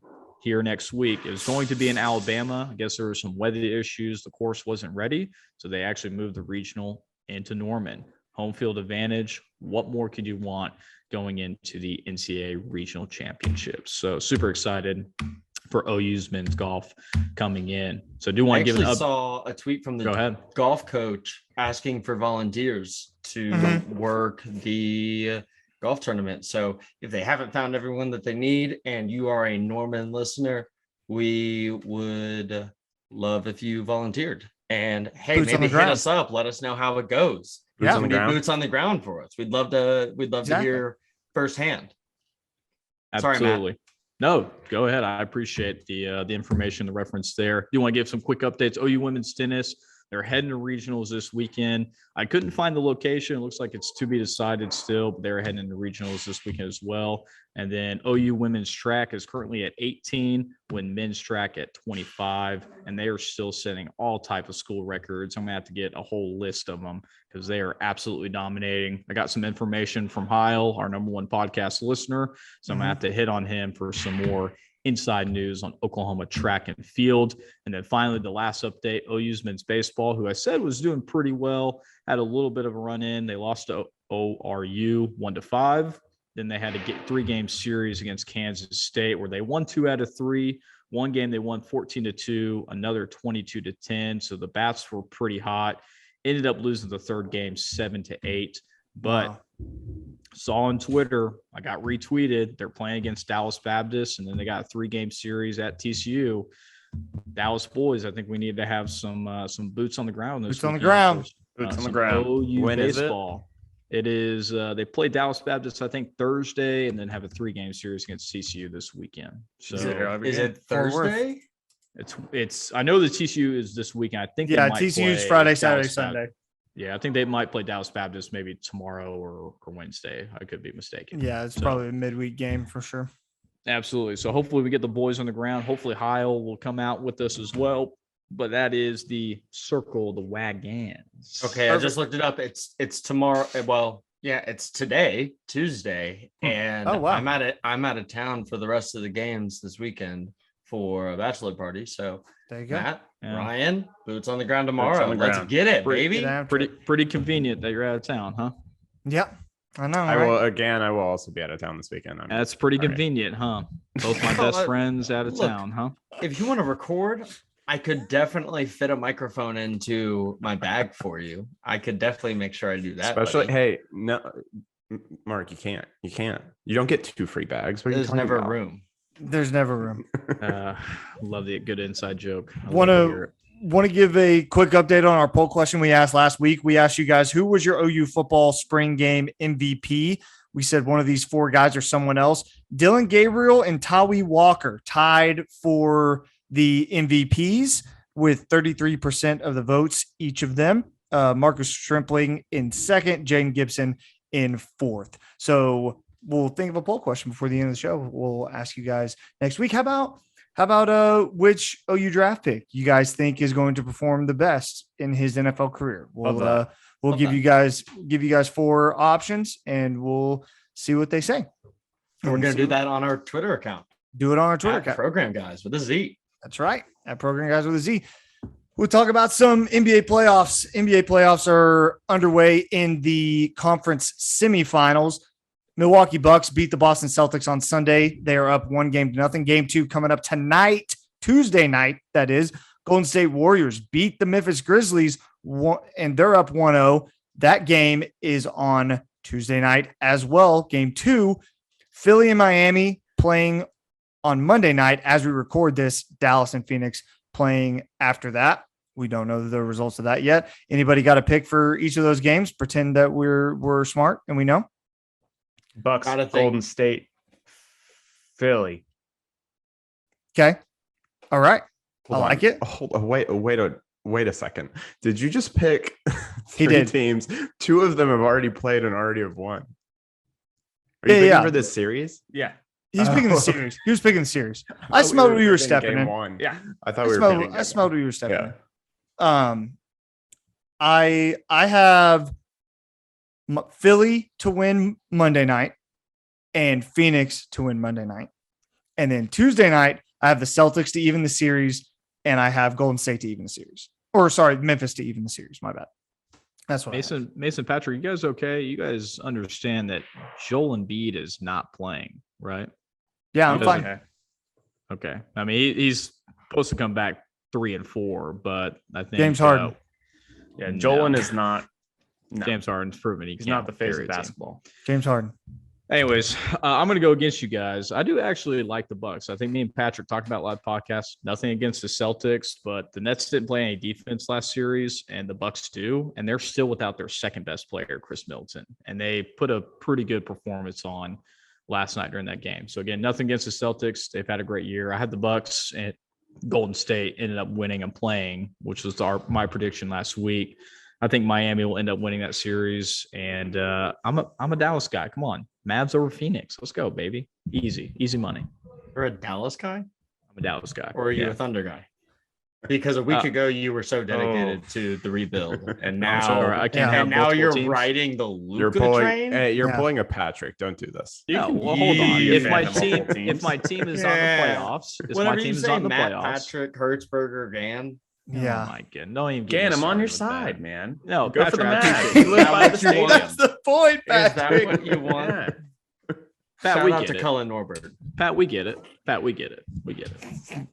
S7: here next week. It was going to be in Alabama. I guess there were some weather issues. The course wasn't ready, so they actually moved the regional into Norman. Home field advantage. What more could you want going into the NCAA regional championships? So super excited for OU's men's golf coming in. So do want to give an
S6: saw a tweet from the golf coach asking for volunteers to work the golf tournament. So if they haven't found everyone that they need and you are a Norman listener, we would love if you volunteered. And hey, maybe hit us up. Let us know how it goes. Boots on the ground for us. We'd love to hear firsthand.
S7: Absolutely.
S6: Sorry, Matt.
S7: No, go ahead. I appreciate the information, the reference there. Do want to give some quick updates? OU women's tennis. They're heading to regionals this weekend. I couldn't find the location. It looks like it's to be decided still, but they're heading to regionals this weekend as well. And then OU women's track is currently at 18, when men's track at 25, and they are still setting all type of school records. I'm gonna have to get a whole list of them because they are absolutely dominating. I got some information from Heil, our number 1 podcast listener, so I'm gonna have to hit on him for some more inside news on Oklahoma track and field. And then finally, the last update, OU's men's baseball, who I said was doing pretty well, had a little bit of a run in. They lost to ORU 1-5. Then they had to get 3-game series against Kansas State, where they won 2 out of 3. One game they won 14-2, another 22-10. So the bats were pretty hot. Ended up losing the 3rd game 7-8. But saw on Twitter, I got retweeted, they're playing against Dallas Baptist, and then they got a 3-game series at TCU. Dallas boys, I think we need to have some boots on the ground.
S4: Boots on the ground.
S5: Boots on the ground.
S7: OU
S5: When
S7: baseball. It is they play Dallas Baptist, I think, Thursday, and then have a 3-game series against TCU this weekend. So
S6: is it Thursday?
S7: It's I know the TCU is this weekend. I think
S4: TCU's Friday, Saturday, Sunday.
S7: Yeah, I think they might play Dallas Baptist maybe tomorrow or Wednesday. I could be mistaken.
S4: Yeah, it's probably a midweek game for sure.
S7: Absolutely. So hopefully we get the boys on the ground. Hopefully Heil will come out with us as well. But that is the circle, the wagons.
S6: Okay, I just looked it up. It's tomorrow. Well, yeah, it's today, Tuesday, and I'm out of town for the rest of the games this weekend for a bachelor party. So
S4: there you go.
S6: Matt, Ryan, boots on the ground tomorrow. Let's get it, baby.
S7: Pretty convenient that you're out of town, huh?
S4: Yep. I know.
S5: I will also be out of town this weekend.
S7: That's pretty convenient, huh? Both my best friends out of town, huh?
S6: If you want to record, I could definitely fit a microphone into my bag for you. I could definitely make sure I do that.
S5: Especially, hey, no, Mark, you can't. You don't get 2 free bags. What are you
S6: There's
S5: talking
S6: never
S5: about?
S6: room.
S4: There's never room.
S7: Love the good inside joke.
S4: Want to give a quick update on our poll question we asked last week. We asked you guys, who was your OU football spring game MVP? We said one of these 4 guys or someone else. Dylan Gabriel and Tawi Walker tied for the MVPs with 33% of the votes, each of them. Marcus Shrimpling in second, Jane Gibson in fourth. So we'll think of a poll question before the end of the show. We'll ask you guys next week. How about which OU draft pick you guys think is going to perform the best in his NFL career? We'll give you guys 4 options and we'll see what they say.
S6: We're going to do that on our Twitter account.
S4: Do it on our Twitter account.
S6: Program Guys with a Z.
S4: That's right. At Program Guys with a Z. We'll talk about some NBA playoffs. NBA playoffs are underway in the conference semifinals. Milwaukee Bucks beat the Boston Celtics on Sunday. They are up 1-0. Game 2 coming up tonight, Tuesday night, that is. Golden State Warriors beat the Memphis Grizzlies, and they're up 1-0. That game is on Tuesday night as well. Game 2, Philly and Miami playing on Monday night as we record this. Dallas and Phoenix playing after that. We don't know the results of that yet. Anybody got a pick for each of those games? Pretend that we're smart and we know.
S1: Bucks, Golden State, Philly.
S4: Okay. All right. I like it.
S5: Hold on. Wait a second. Did you just pick
S4: 3
S5: teams? 2 of them have already played and already have won. Are you picking for this series?
S1: Yeah.
S4: He's picking the series. He was picking the series. I smelled what you were stepping in.
S5: 1.
S1: Yeah.
S5: I thought I
S4: smelled what you were stepping in. I have Philly to win Monday night and Phoenix to win Monday night. And then Tuesday night, I have the Celtics to even the series, and I have Golden State to even the series. Or sorry, Memphis to even the series. My bad. That's what
S7: Mason Patrick, you guys okay? You guys understand that Joel Embiid is not playing, right?
S4: Yeah, I'm fine.
S7: Okay. I mean, he's supposed to come back 3 and 4, but I think
S4: James Harden.
S1: Joel is not. No.
S7: James Harden's proven he's
S1: not the face of basketball.
S4: James Harden.
S7: Anyways, I'm going to go against you guys. I do actually like the Bucks. I think me and Patrick talked about live podcasts. Nothing against the Celtics, but the Nets didn't play any defense last series, and the Bucks do, and they're still without their second best player, Chris Middleton, and they put a pretty good performance on last night during that game. So again, nothing against the Celtics. They've had a great year. I had the Bucks, and Golden State ended up winning and playing, which was my prediction last week. I think Miami will end up winning that series, and I'm a Dallas guy. Come on, Mavs over Phoenix. Let's go, baby. Easy money.
S6: You're a Dallas guy?
S7: I'm a Dallas guy.
S6: Or are you a Thunder guy? Because a week ago you were so dedicated to the rebuild, and now you're riding the Luka train.
S5: Hey, you're pulling a Patrick. Don't do this.
S7: Well, hold on. If my team is on the playoffs,
S6: Patrick, Hertzberger, Gan.
S4: Yeah.
S7: Oh my God. Don't even
S1: Gan, I'm on your side, man.
S7: No,
S1: go for the
S7: Patrick,
S1: Mavs. You live by the stadium.
S4: That's the point,
S6: Is
S4: Patrick.
S6: that what you want?
S1: Yeah.
S7: Pat,
S6: Shout
S7: we
S6: out
S7: get
S6: to
S7: it.
S6: Cullen Norbert.
S7: Pat, we get it. We get it.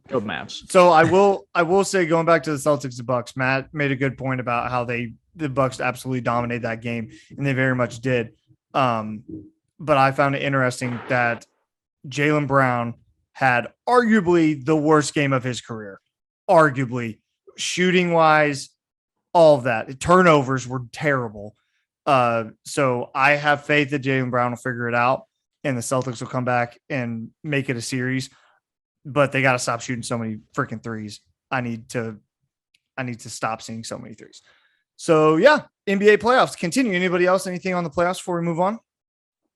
S7: Go Mavs.
S4: So I will say, going back to the Celtics, the Bucks, Matt made a good point about how the Bucks absolutely dominated that game, and they very much did. But I found it interesting that Jaylen Brown had arguably the worst game of his career. Arguably, shooting wise, all of that. Turnovers were terrible. So I have faith that Jaylen Brown will figure it out and the Celtics will come back and make it a series, but they got to stop shooting so many freaking threes. I need to stop seeing so many threes. So yeah, NBA playoffs continue. Anybody else, anything on the playoffs before we move on?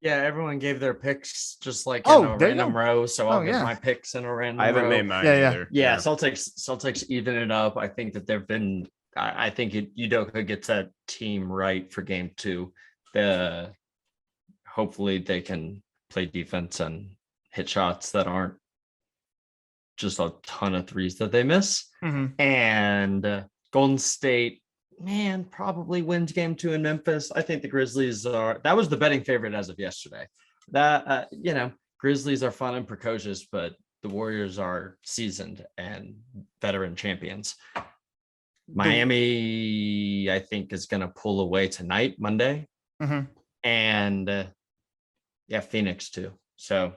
S6: Yeah, everyone gave their picks just like in a random row. So I'll give my picks in a random row.
S5: I haven't made mine
S6: either. Yeah, Celtics even it up. I think that they've been I think Udoka gets that team right for game 2. Hopefully they can play defense and hit shots that aren't just a ton of threes that they miss.
S4: Mm-hmm.
S6: And Golden State, man, probably wins game 2 in Memphis. I think the Grizzlies that was the betting favorite as of yesterday. That, Grizzlies are fun and precocious, but the Warriors are seasoned and veteran champions. Miami, I think, is going to pull away tonight, Monday.
S4: Mm-hmm.
S6: and Phoenix too. So,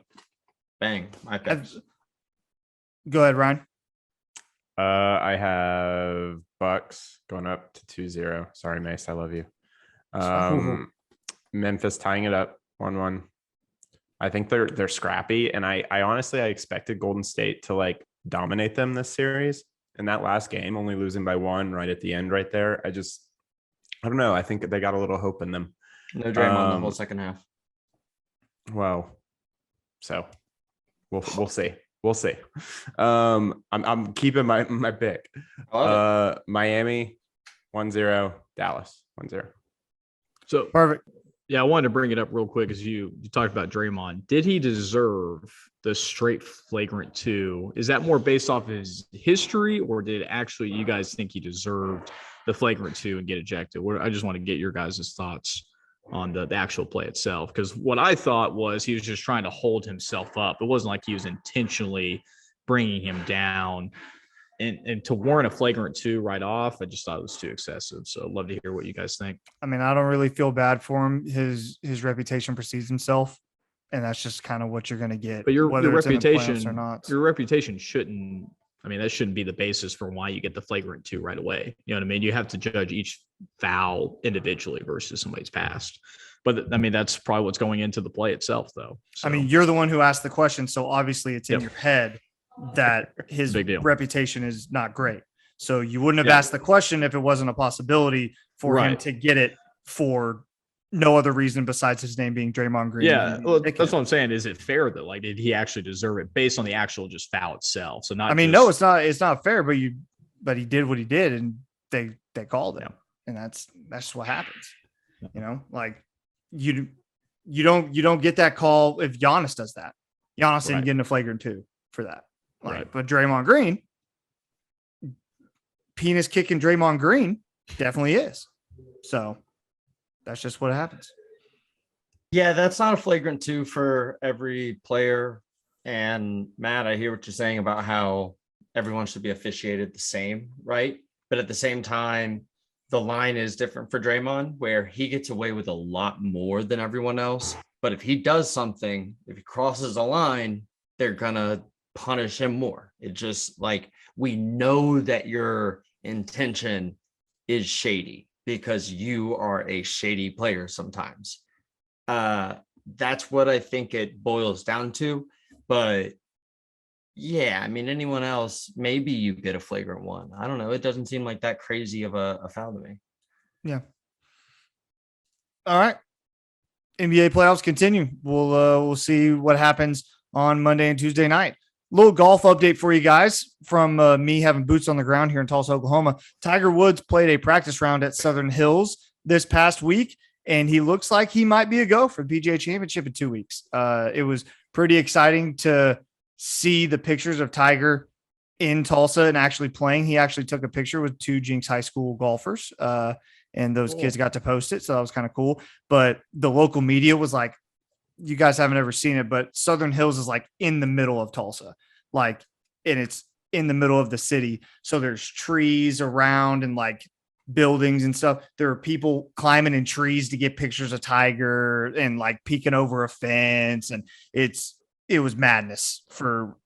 S6: bang, my picks.
S4: Go ahead, Ryan.
S5: I have Bucks going up to 2-0. Sorry, Mace, I love you. Memphis tying it up 1-1. I think they're scrappy, and I honestly expected Golden State to like dominate them this series. In that last game, only losing by 1 right at the end, right there. I don't know. I think they got a little hope in them.
S6: No Draymond the whole second half.
S5: Well, so we'll see. We'll see. I'm keeping my pick. Miami 1-0, Dallas 1-0.
S7: So
S4: Perfect.
S7: yeah, I wanted to bring it up real quick as you talked about Draymond. Did he deserve the straight flagrant 2? Is that more based off his history, or did actually you guys think he deserved the flagrant 2 and get ejected? I just want to get your guys' thoughts on the actual play itself, because what I thought was he was just trying to hold himself up. It wasn't like he was intentionally bringing him down. And to warrant a flagrant 2 right off, I just thought it was too excessive. So I'd love to hear what you guys think.
S4: I mean, I don't really feel bad for him. His reputation precedes himself, and that's just kind of what you're going to get.
S7: But your
S4: reputation or not.
S7: Your reputation shouldn't. I mean, that shouldn't be the basis for why you get the flagrant 2 right away. You know what I mean? You have to judge each foul individually versus somebody's past. But I mean, that's probably what's going into the play itself, though. So,
S4: I mean, you're the one who asked the question, so obviously it's in your head that his reputation is not great. So you wouldn't have asked the question if it wasn't a possibility for him to get it for no other reason besides his name being Draymond Green.
S7: Yeah, well, that's what I'm saying. Is it fair that like did he actually deserve it based on the actual just foul itself? So not.
S4: I mean, no, it's not. It's not fair. But he did what he did, and they called him, and that's just what happens. You know, like you don't get that call if Giannis does that. Giannis didn't get in a flagrant 2 for that. Like, but Draymond Green, penis kicking Draymond Green definitely is. So that's just what happens.
S6: Yeah, that's not a flagrant 2 for every player. And Matt, I hear what you're saying about how everyone should be officiated the same, right? But at the same time, the line is different for Draymond, where he gets away with a lot more than everyone else. But if he does something, if he crosses a line, they're gonna punish him more. It just like we know that your intention is shady because you are a shady player sometimes. That's what I think it boils down to. But yeah, I mean, anyone else, maybe you get a flagrant 1. I don't know. It doesn't seem like that crazy of a foul to me.
S4: Yeah. All right. NBA playoffs continue. We'll see what happens on Monday and Tuesday night. Little golf update for you guys from me having boots on the ground here in Tulsa, Oklahoma. Tiger Woods played a practice round at Southern Hills this past week, and he looks like he might be a go for the PGA Championship in 2 weeks. It was pretty exciting to see the pictures of Tiger in Tulsa and actually playing. He actually took a picture with 2 Jinx High School golfers, and those kids got to post it. So that was kind of cool. But the local media was like, you guys haven't ever seen it, but Southern Hills is like in the middle of Tulsa, like, and it's in the middle of the city. So there's trees around and like buildings and stuff. There are people climbing in trees to get pictures of Tiger and like peeking over a fence. And it was madness for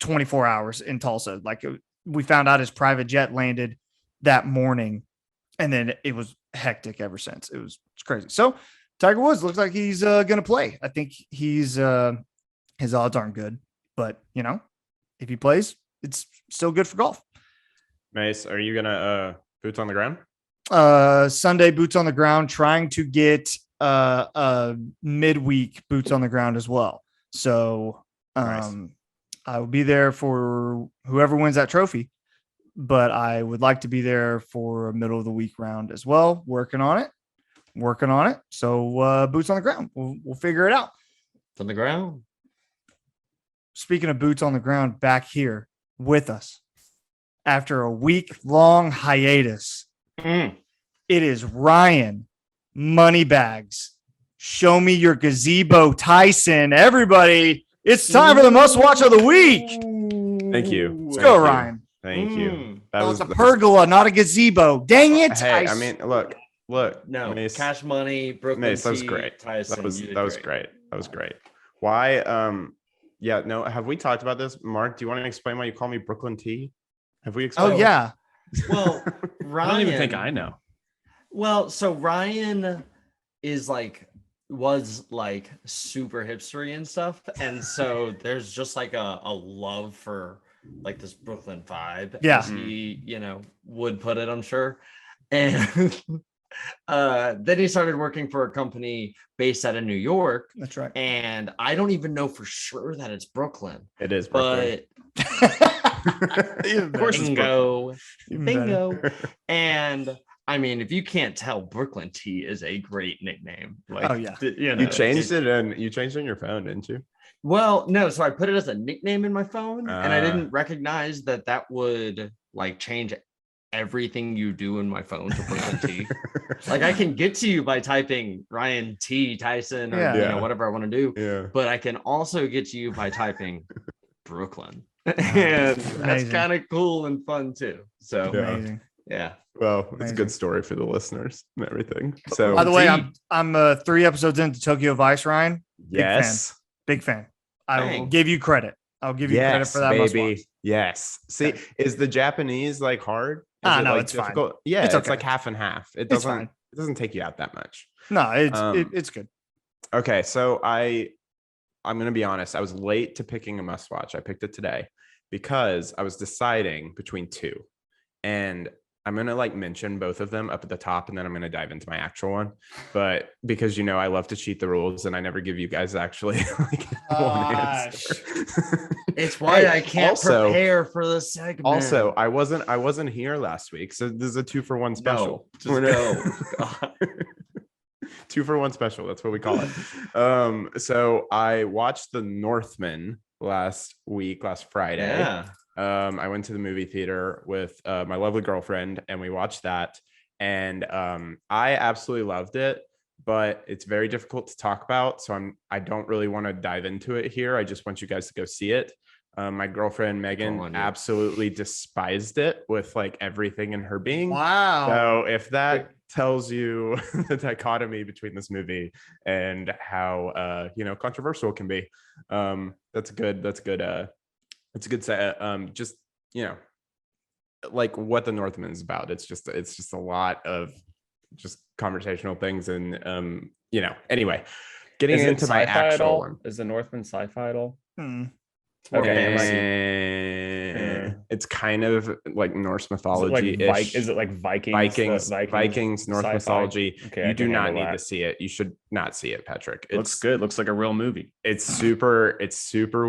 S4: 24 hours in Tulsa. Like we found out his private jet landed that morning, and then it was hectic ever since. It's crazy. So Tiger Woods looks like he's going to play. I think his odds aren't good, but you know, if he plays, it's still good for golf.
S5: Mace, are you going to boots on the ground?
S4: Sunday boots on the ground, trying to get midweek boots on the ground as well. So
S5: Nice.
S4: I will be there for whoever wins that trophy, but I would like to be there for a middle of the week round as well. Working on it. So boots on the ground. We'll figure it out.
S6: On the ground.
S4: Speaking of boots on the ground, back here with us after a week-long hiatus, it is Ryan Moneybags. Show me your gazebo, Tyson. Everybody, it's time for the must-watch of the week.
S5: Thank you.
S4: Let's go, Ryan.
S5: Thank you.
S4: That was a pergola, not a gazebo. Dang it.
S5: Hey, I mean, look, Look,
S6: No,
S5: Mace,
S6: Cash Money, Brooklyn
S5: Mace, that was
S6: T,
S5: great.
S6: Tyson.
S5: That was
S6: you did
S5: great. That was great. Why? Yeah, no. Have we talked about this, Mark? Do you want to explain why you call me Brooklyn T? Have we explained?
S4: Oh yeah.
S6: Well, Ryan,
S1: I don't even think I know.
S6: Well, so Ryan is was super hipstery and stuff, and so there's just like a love for like this Brooklyn vibe,
S4: Yeah.
S6: as he would put it, I'm sure. And then he started working for a company based out of New York.
S4: That's right.
S6: And I don't even know for sure that it's Brooklyn.
S5: It is Brooklyn.
S6: But
S4: Of course,
S6: bingo. And I mean, if you can't tell, Brooklyn T is a great nickname. Like,
S4: oh yeah.
S5: You changed it and you changed it in your phone, didn't you?
S6: Well, no. So I put it as a nickname in my phone, and I
S5: Ah.
S6: didn't recognize that would change everything you do in my phone to Brooklyn T. I can get to you by typing Ryan T Tyson or whatever I want to do.
S5: Yeah.
S6: But I can also get to you by typing Brooklyn. And that's kind of cool and fun too. So
S4: Amazing.
S6: yeah.
S5: Well, it's
S4: Amazing.
S5: a good story for the listeners and everything. So,
S4: By the way, I'm 3 episodes into Tokyo Vice, Ryan.
S5: yes,
S4: Big fan. I will
S6: Thanks.
S4: give you credit. I'll give you credit for that.
S5: baby. Yes. See,
S4: Okay.
S5: Is the Japanese hard? Is
S4: No,
S5: it,
S4: it's fine.
S5: difficult? Yeah,
S4: It's
S5: it's
S4: okay.
S5: half and half. It
S4: It's fine.
S5: doesn't take you out that much.
S4: No, it's
S5: Um,
S4: it's good.
S5: Okay, so I'm gonna be honest. I was late to picking a must watch. I picked it today because I was deciding between two, and I'm gonna mention both of them up at the top, and then I'm gonna dive into my actual one. But because I love to cheat the rules, and I never give you guys actually one answer.
S6: It's why
S5: Hey,
S6: I can't
S5: also-
S6: prepare for the segment.
S5: Also, I wasn't here last week, so this is a 2-for-1 special.
S6: No, just go.
S5: 2-for-1 special. That's what we call it. So I watched The Northman last Friday.
S6: Yeah.
S5: I went to the movie theater with my lovely girlfriend, and we watched that. And I absolutely loved it, but it's very difficult to talk about. So I don't really want to dive into it here. I just want you guys to go see it. My girlfriend Megan absolutely despised it with everything in her being.
S4: Wow.
S5: So if that tells you the dichotomy between this movie and how controversial it can be, that's good. It's a good set. Just what The Northman is about. It's just a lot of just conversational things, and anyway, getting into my actual one.
S1: Is the Northman sci-fi at all?
S5: It's kind of like Norse mythology.
S1: Is it like Vikings?
S5: Vikings, Norse
S1: sci-fi?
S5: mythology.
S1: Okay,
S5: You do not need to see it. You should not see it, Patrick. It
S1: Looks good. Looks like a real movie.
S5: It's super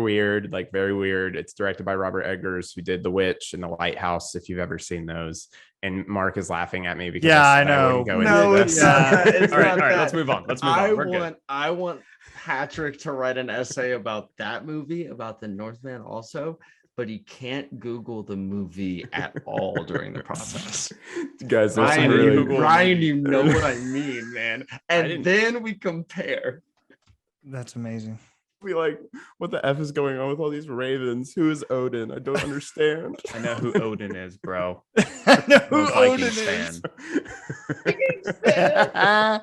S5: weird, very weird. It's directed by Robert Eggers, who did The Witch and The Lighthouse, if you've ever seen those. And Mark is laughing at me because
S4: I
S5: said
S4: know.
S5: wouldn't go
S6: No,
S5: into
S6: it's
S5: this.
S6: not. It's
S1: All right,
S6: not that.
S1: let's move on. We're good.
S6: I want Patrick to write an essay about that movie, about the Northman also, but he can't Google the movie at all during the process.
S5: Guys, there's some really
S6: Ryan, you know what I mean, man. And then we compare.
S4: That's amazing.
S5: be like, what the F is going on with all these ravens? Who is Odin? I don't understand.
S1: I know who Odin is, bro.
S4: I know who
S1: I'm a
S4: Odin
S1: Vikings
S4: is.
S1: fan.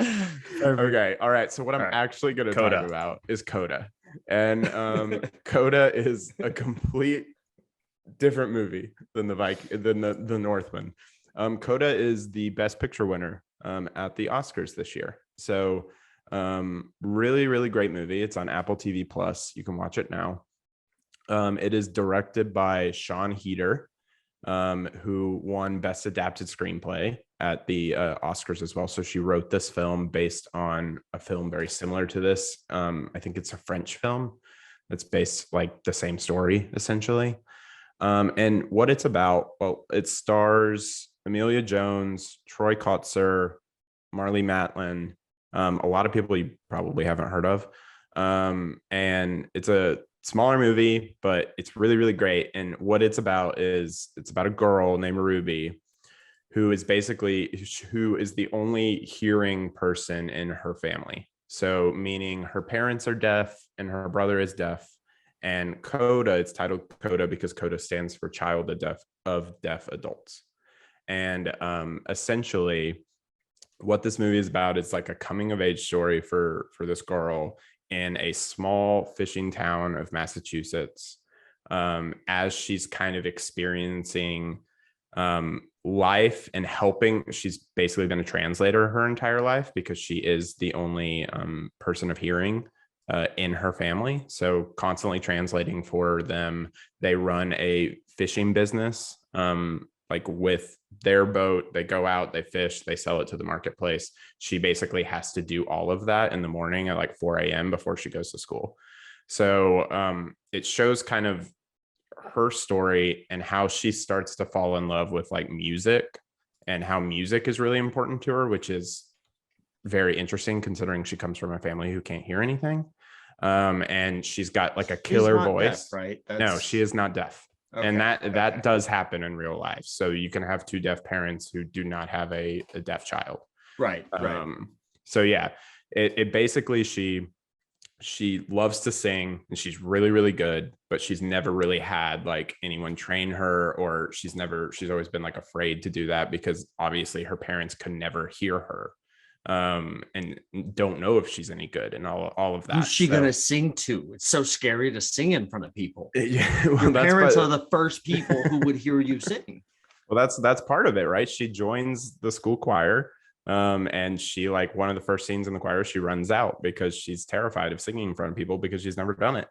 S5: Okay. All right. So what I'm
S1: All right.
S5: actually going to
S1: Coda.
S5: talk about is Coda. And Coda is a complete different movie than the Northman. Coda is the Best Picture winner at the Oscars this year. So really, really great movie. It's on Apple TV Plus. You can watch it now. It is directed by Sean Heder, who won Best Adapted Screenplay at the Oscars as well. So she wrote this film based on a film very similar to this. I think it's a French film that's based like the same story essentially. And what it's about, well, it stars Emilia Jones, Troy Kotsur, Marlee Matlin, a lot of people you probably haven't heard of. And it's a smaller movie, but it's really, really great. And what it's about is it's about a girl named Ruby who is the only hearing person in her family. So meaning her parents are deaf and her brother is deaf. And Coda, it's titled Coda because Coda stands for Child of Deaf Adults. And essentially, what this movie is about is like a coming of age story for this girl in a small fishing town of Massachusetts, as she's kind of experiencing life and helping. She's basically been a translator her entire life because she is the only person of hearing in her family, so constantly translating for them. They run a fishing business, like with their boat. They go out, they fish, they sell it to the marketplace. She basically has to do all of that in the morning at like 4 a.m. before she goes to school. So it shows kind of her story and how she starts to fall in love with like music, and how music is really important to her, which is very interesting considering she comes from a family who can't hear anything. And she's got like a killer voice.
S6: Deaf, right?
S5: No, she is not deaf.
S6: Okay,
S5: And that does happen in real life. So you can have two deaf parents who do not have a deaf child.
S6: Right.
S5: So yeah, it basically, she loves to sing and she's really, really good, but she's never really had like anyone train her, or she's always been like afraid to do that because obviously her parents could never hear her, and don't know if she's any good and all of that.
S6: Who's she gonna sing to? It's so scary to sing in front of people.
S5: Yeah, well,
S6: your parents are the first people who would hear you sing.
S5: Well, that's part of it, right? She joins the school choir, and she, like, one of the first scenes in the choir, she runs out because she's terrified of singing in front of people because she's never done it.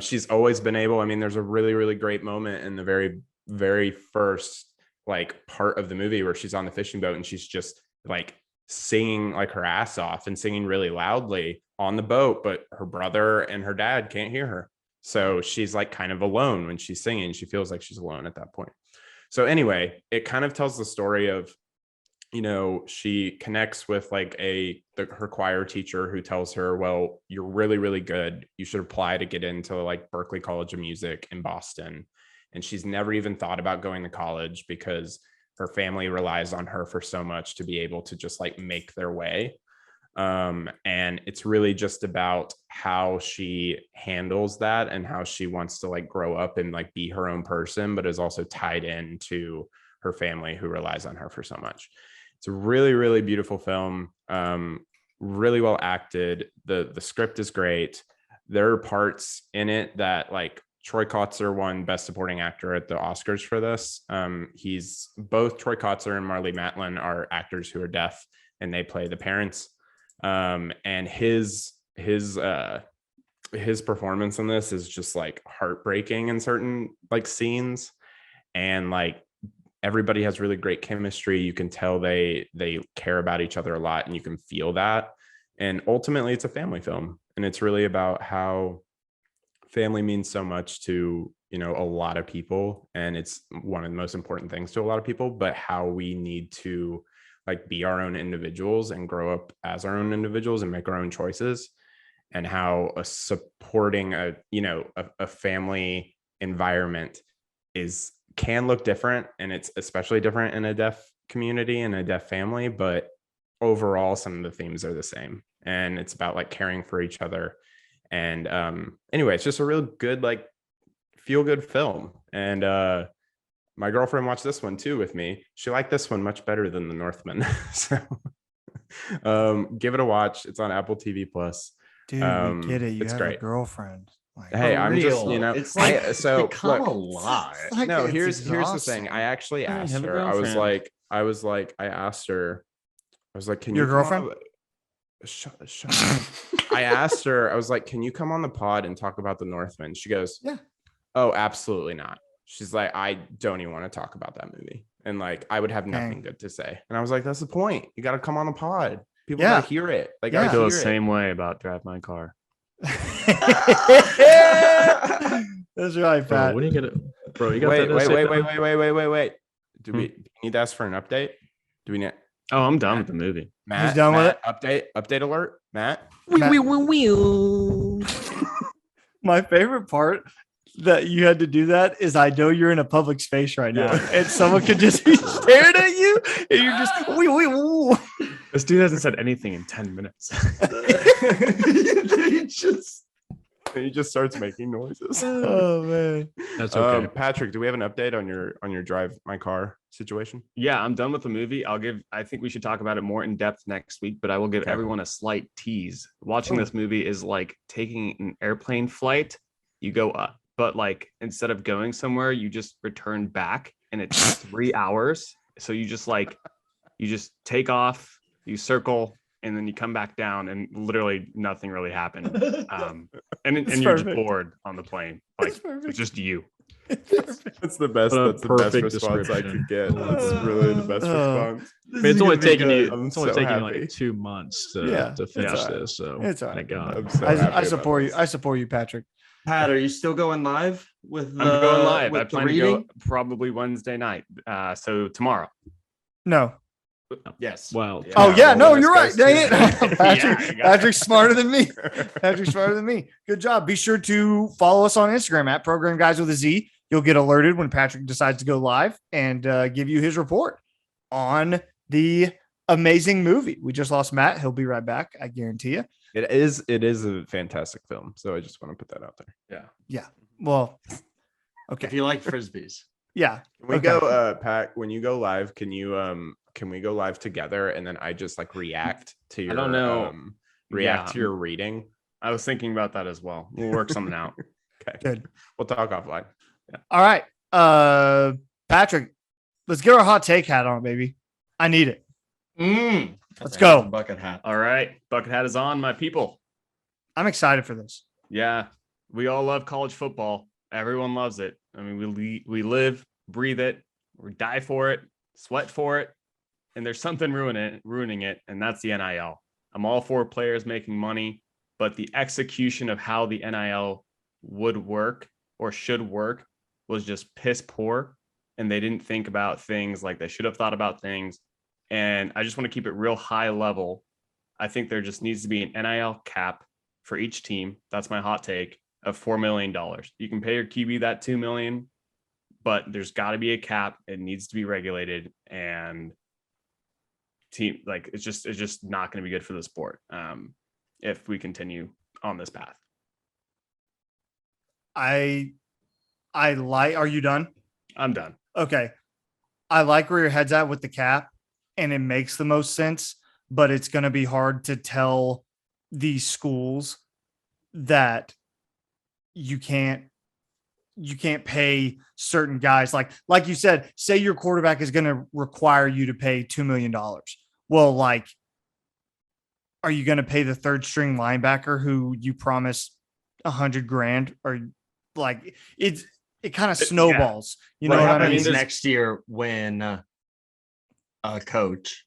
S5: She's always been able. I mean, there's a really, really great moment in the very, very first like part of the movie where she's on the fishing boat and she's just like singing like her ass off and singing really loudly on the boat, but her brother and her dad can't hear her. So she's like kind of alone when she's singing. She feels like she's alone at that point. So anyway, it kind of tells the story of, you know, she connects with like her choir teacher who tells her, well, you're really, really good. You should apply to get into like Berklee College of Music in Boston. And she's never even thought about going to college because her family relies on her for so much to be able to just like make their way. And it's really just about how she handles that and how she wants to like grow up and like be her own person, but is also tied into her family who relies on her for so much. It's a really, really beautiful film. Really well acted. The script is great. There are parts in it that, like, Troy Kotsur won Best Supporting Actor at the Oscars for this. He's both Troy Kotsur and Marlee Matlin are actors who are deaf, and they play the parents. And his performance in this is just like heartbreaking in certain like scenes, and like everybody has really great chemistry. You can tell they care about each other a lot, and you can feel that. And ultimately, it's a family film, and it's really about how family means so much to, you know, a lot of people, and it's one of the most important things to a lot of people, but how we need to like be our own individuals and grow up as our own individuals and make our own choices, and how supporting a family environment can look different, and it's especially different in a deaf community and a deaf family, but overall some of the themes are the same, and it's about like caring for each other. And anyway, it's just a real good, like, feel good film. And my girlfriend watched this one too with me. She liked this one much better than The Northman. So give it a watch. It's on Apple TV Plus.
S4: Dude, we get it. You
S5: it's
S4: have
S5: great.
S4: a girlfriend. Like,
S5: Hey, I'm just, you know,
S6: it's like become
S5: look,
S6: a lie.
S5: no,
S4: it's
S5: here's the
S4: exhausting.
S5: thing. I actually asked
S1: have a
S5: her. I was
S1: girlfriend.
S5: like, I asked her, I was like, can
S4: Your
S5: you come
S4: girlfriend?
S5: on the- Shut up. I asked her, I was like, can you come on the pod and talk about The Northman? She goes,
S4: Yeah.
S5: Oh, absolutely not. She's like, I don't even want to talk about that movie. And like, I would have nothing good to say. And I was like, that's the point. You got to come on the pod. People
S4: Yeah.
S5: gotta hear it. Like,
S4: Yeah.
S5: I
S1: I feel
S5: hear
S1: the
S5: it.
S1: same way about Drive My Car.
S4: That's right,
S7: Bro,
S4: Pat.
S7: when you get it, bro, you got
S5: Wait. Do we
S4: Hmm.
S5: need to ask for an update? Do we need
S1: Oh, I'm done with the movie.
S5: Matt?
S4: He's done with
S5: Update alert, Matt.
S4: My favorite part that you had to do that is I know you're in a public space right now, and someone could just be staring at you, and you're just woo.
S1: This dude hasn't said anything in 10 minutes.
S6: They just
S5: And he just starts making noises.
S4: Oh man.
S7: That's okay.
S5: Patrick, do we have an update on your drive my car situation?
S1: Yeah, I'm done with the movie. I think we should talk about it more in depth next week, but I will give
S5: Okay.
S1: everyone a slight tease. Watching this movie is like taking an airplane flight. You go up, but like instead of going somewhere, you just return back, and it's 3 hours. So you just take off, you circle, and then you come back down, and literally nothing really happened. And you're just bored on the plane. Like it's just you.
S5: That's the best.
S7: What a
S5: That's the best
S7: perfect
S5: response I
S7: description.
S5: could get. That's really the best response.
S7: I mean, it's only taking you.
S5: I'm
S7: It's only
S5: so
S7: taking you
S5: happy.
S7: like 2 months to
S4: Yeah,
S7: finish
S5: it's all right.
S7: this. So
S4: It's all right.
S7: thank God.
S5: I'm so
S4: I
S5: happy
S4: support
S5: about
S4: you. I support you, Patrick.
S6: Pat, are you still going live with the?
S1: I'm going live.
S6: with
S1: I
S6: the
S1: plan to
S6: reading?
S1: go probably Wednesday night. So tomorrow.
S4: No.
S6: Yes.
S7: Well,
S5: Yeah.
S4: Oh yeah, no,
S5: well,
S4: you're right.
S5: this
S4: Dang
S5: guy's
S4: it.
S5: Tuesday.
S4: Patrick,
S1: Yeah, I got
S4: Patrick's smarter than me. Patrick's smarter than me. Good job. Be sure to follow us on Instagram at Program Guys with a Z. You'll get alerted when Patrick decides to go live and give you his report on the amazing movie. We just lost Matt. He'll be right back. I guarantee you.
S5: It is a fantastic film. So I just want to put that out there.
S1: Yeah.
S4: Well,
S6: If
S4: okay.
S6: you like frisbees,
S4: Yeah.
S5: Can we
S4: Okay.
S5: go, Pat? When you go live, can we go live together and then I just like react to your
S1: don't know.
S5: react
S1: Yeah.
S5: to your reading?
S1: I was thinking about that as well. We'll work something out.
S5: Okay,
S4: Good.
S5: we'll talk offline.
S4: All right. Patrick, let's get our hot take hat on, baby. I need it. Let's go.
S6: Bucket hat.
S1: All right. Bucket hat is on, my people.
S4: I'm excited for this.
S1: Yeah. We all love college football. Everyone loves it. I mean, we live, breathe it, we die for it, sweat for it. And there's something ruining it, and that's the NIL. I'm all for players making money, but the execution of how the NIL would work or should work was just piss poor. And they didn't think about things like they should have thought about things. And I just want to keep it real high level. I think there just needs to be an NIL cap for each team. That's my hot take of $4 million. You can pay your QB that $2 million, but there's got to be a cap. It needs to be regulated, and team like it's just not going to be good for the sport if we continue on this path.
S4: I like, are you done?
S1: I'm done.
S4: Okay. I like where your head's at with the cap, and it makes the most sense, but it's going to be hard to tell these schools that you can't pay certain guys. Like you said, say your quarterback is going to require you to pay $2 million. Well, like, are you going to pay the third string linebacker who you promised $100,000? Or like it kind of snowballs. You know
S6: what
S4: what I
S6: happens
S4: mean?
S6: next year when a coach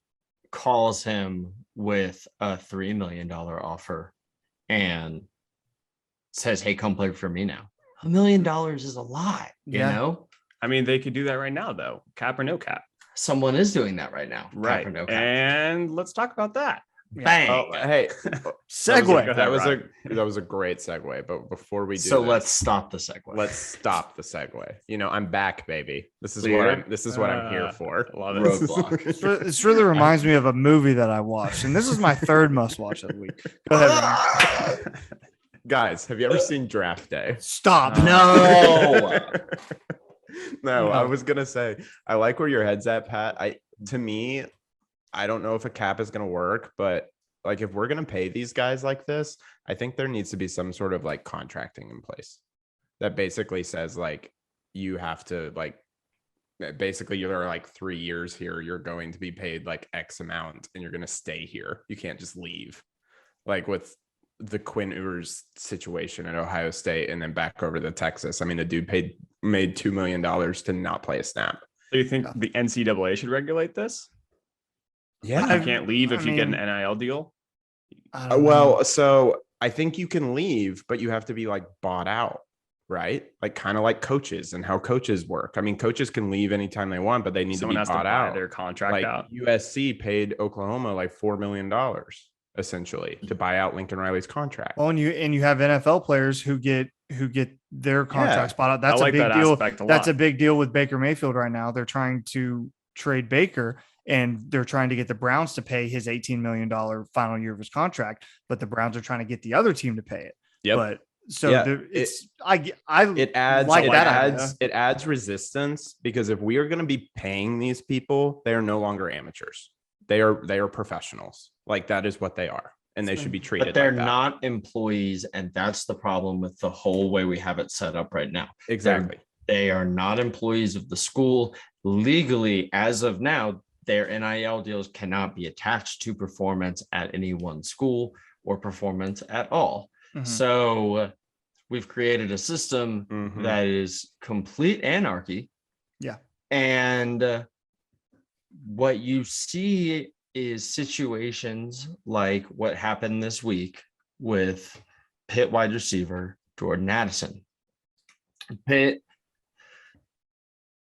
S6: calls him with a $3 million offer and says, "Hey, come play for me now." $1 million is a lot, you
S4: Yeah.
S6: know?
S1: I mean, they could do that right now, though. Cap or no cap.
S6: Someone is doing that right now.
S1: Right.
S6: Cap or no cap.
S1: And let's talk about that.
S6: Bang.
S5: Oh, hey,
S4: Segue.
S5: that was a great segue. But before we do,
S6: So
S5: this,
S6: let's stop the segue.
S5: let's stop the segue. You know, I'm back, baby. This is
S1: So
S5: what
S1: you're-
S5: I'm here for.
S1: Love it.
S6: Roadblock.
S4: This really reminds me of a movie that I watched, and this is my third must watch of the week. Go ahead, Ryan.
S5: Guys, have you ever seen Draft Day?
S4: Stop.
S6: No.
S5: No, I
S4: No.
S5: was gonna say I like where your head's at, Pat. To me, I don't know if a cap is gonna work, but like if we're gonna pay these guys like this, I think there needs to be some sort of like contracting in place that basically says like you have to like basically you're like 3 years here, you're going to be paid like X amount and you're gonna stay here. You can't just leave. Like with the Quinn Ewers situation at Ohio State and then back over to Texas. I mean, the dude made $2 million to not play a snap.
S1: Do you think the NCAA should regulate this?
S5: Yeah.
S1: You can't leave if you get an NIL deal.
S4: I don't know.
S5: Well, so I think you can leave, but you have to be like bought out, right? Like kind of like coaches and how coaches work. I mean, coaches can leave anytime they want, but they need
S1: Someone
S5: to
S1: has
S5: be
S1: to
S5: bought
S1: buy
S5: out.
S1: their contract
S5: Like
S1: out.
S5: USC paid Oklahoma like $4 million essentially to buy out Lincoln Riley's contract.
S4: Well, and you have NFL players who get their contracts bought out. That's
S1: I like
S4: a big
S1: that
S4: deal.
S1: aspect a
S4: That's
S1: lot.
S4: a big deal with Baker Mayfield right now. They're trying to trade Baker, and they're trying to get the Browns to pay his $18 million final year of his contract, but the Browns are trying to get the other team to pay it.
S5: Yep.
S4: But So
S5: Yeah,
S4: it's
S5: it adds
S4: like
S5: it
S4: that
S5: adds
S4: idea.
S5: it adds resistance, because if we are going to be paying these people, they are no longer amateurs. They are professionals. Like, that is what they are, and they should be treated
S6: But they're
S5: like that.
S6: not employees, and that's the problem with the whole way we have it set up right now.
S5: Exactly.
S6: They are not employees of the school. Legally, as of now, their NIL deals cannot be attached to performance at any one school or performance at all.
S4: Mhm.
S6: So we've created a system
S5: Mhm.
S6: that is complete anarchy.
S4: Yeah.
S6: And what you see is situations like what happened this week with Pitt wide receiver Jordan Addison. Pitt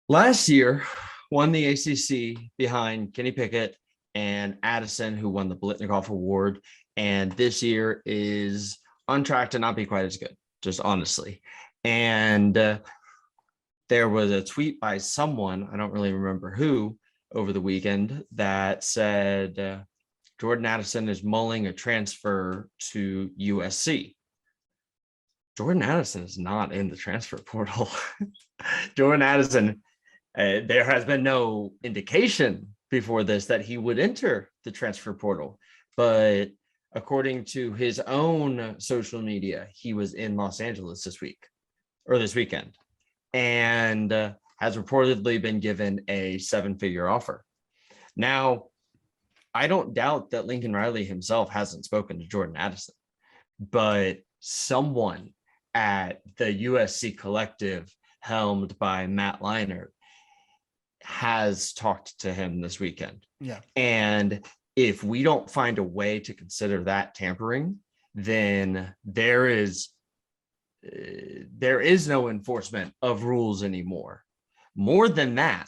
S6: last year won the ACC behind Kenny Pickett and Addison, who won the Blitnikoff Award. And this year is on track to not be quite as good, just honestly. And there was a tweet by someone, I don't really remember who, over the weekend that said Jordan Addison is mulling a transfer to USC. Jordan Addison is not in the transfer portal. Jordan Addison, there has been no indication before this that he would enter the transfer portal. But according to his own social media, he was in Los Angeles this weekend, and has reportedly been given a 7-figure offer. Now, I don't doubt that Lincoln Riley himself hasn't spoken to Jordan Addison, but someone at the USC collective helmed by Matt Leinart has talked to him this weekend.
S4: Yeah.
S6: And if we don't find a way to consider that tampering, then there is no enforcement of rules anymore. More than that.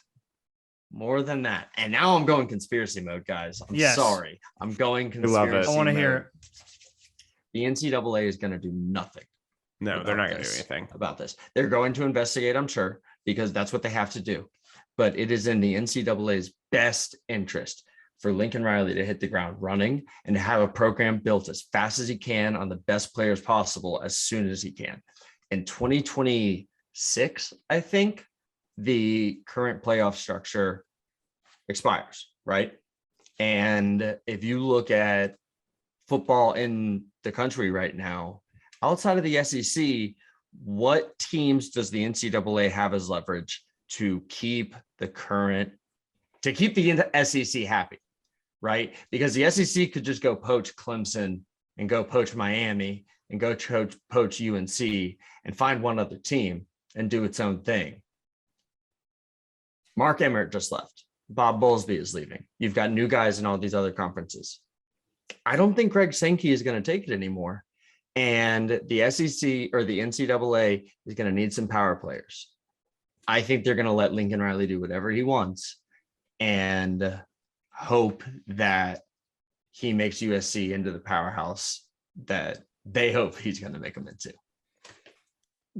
S6: And now I'm going conspiracy mode, guys. I'm sorry. I'm going conspiracy
S5: love it.
S4: I want to hear it.
S6: The NCAA is going to do nothing.
S5: No, they're not going to do anything
S6: about this. They're going to investigate, I'm sure, because that's what they have to do. But it is in the NCAA's best interest for Lincoln Riley to hit the ground running and to have a program built as fast as he can on the best players possible as soon as he can. In 2026, I think, the current playoff structure expires, right? And if you look at football in the country right now, outside of the SEC, what teams does the NCAA have as leverage to keep the SEC happy, right? Because the SEC could just go poach Clemson and go poach Miami and go poach UNC and find one other team and do its own thing. Mark Emmert just left. Bob Bowlesby is leaving. You've got new guys in all these other conferences. I don't think Greg Sankey is going to take it anymore. And the SEC or the NCAA is going to need some power players. I think they're going to let Lincoln Riley do whatever he wants and hope that he makes USC into the powerhouse that they hope he's going to make them into.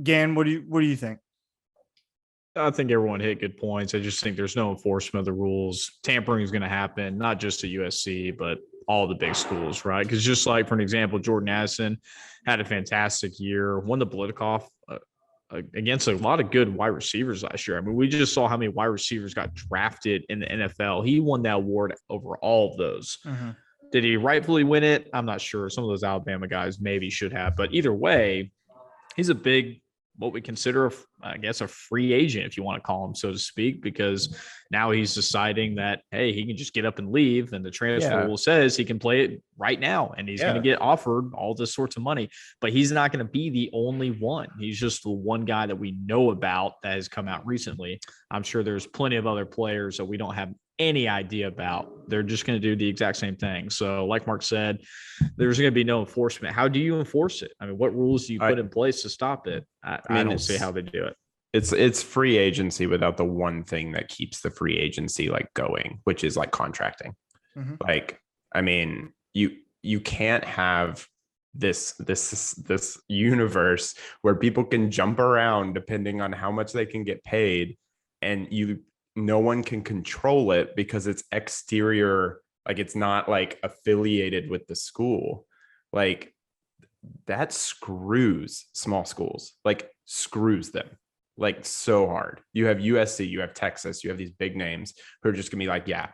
S4: Gan, what do you think?
S7: I think everyone hit good points. I just think there's no enforcement of the rules. Tampering is going to happen, not just at USC, but all the big schools, right? Because just like, for an example, Jordan Addison had a fantastic year, won the Blitnikoff against a lot of good wide receivers last year. I mean, we just saw how many wide receivers got drafted in the NFL. He won that award over all of those.
S4: Mm-hmm.
S7: Did he rightfully win it? I'm not sure. Some of those Alabama guys maybe should have, but either way, he's a big, what we consider, I guess, a free agent, if you want to call him, so to speak, because now he's deciding that, hey, he can just get up and leave. And the transfer rule says he can play it right now. And he's going to get offered all this sorts of money, but he's not going to be the only one. He's just the one guy that we know about that has come out recently. I'm sure there's plenty of other players that we don't have any idea about. They're just going to do the exact same thing. So like Mark said, there's going to be no enforcement. How do you enforce it? I mean, what rules do you put in place to stop it? I don't see how they do it.
S5: It's free agency without the one thing that keeps the free agency like going, which is like contracting.
S4: Mm-hmm.
S5: Like, I mean, you can't have this universe where people can jump around depending on how much they can get paid, and no one can control it because it's exterior. Like, it's not like affiliated with the school. Like, that screws small schools, like screws them like so hard. You have USC, you have Texas, you have these big names who are just gonna be like, yeah,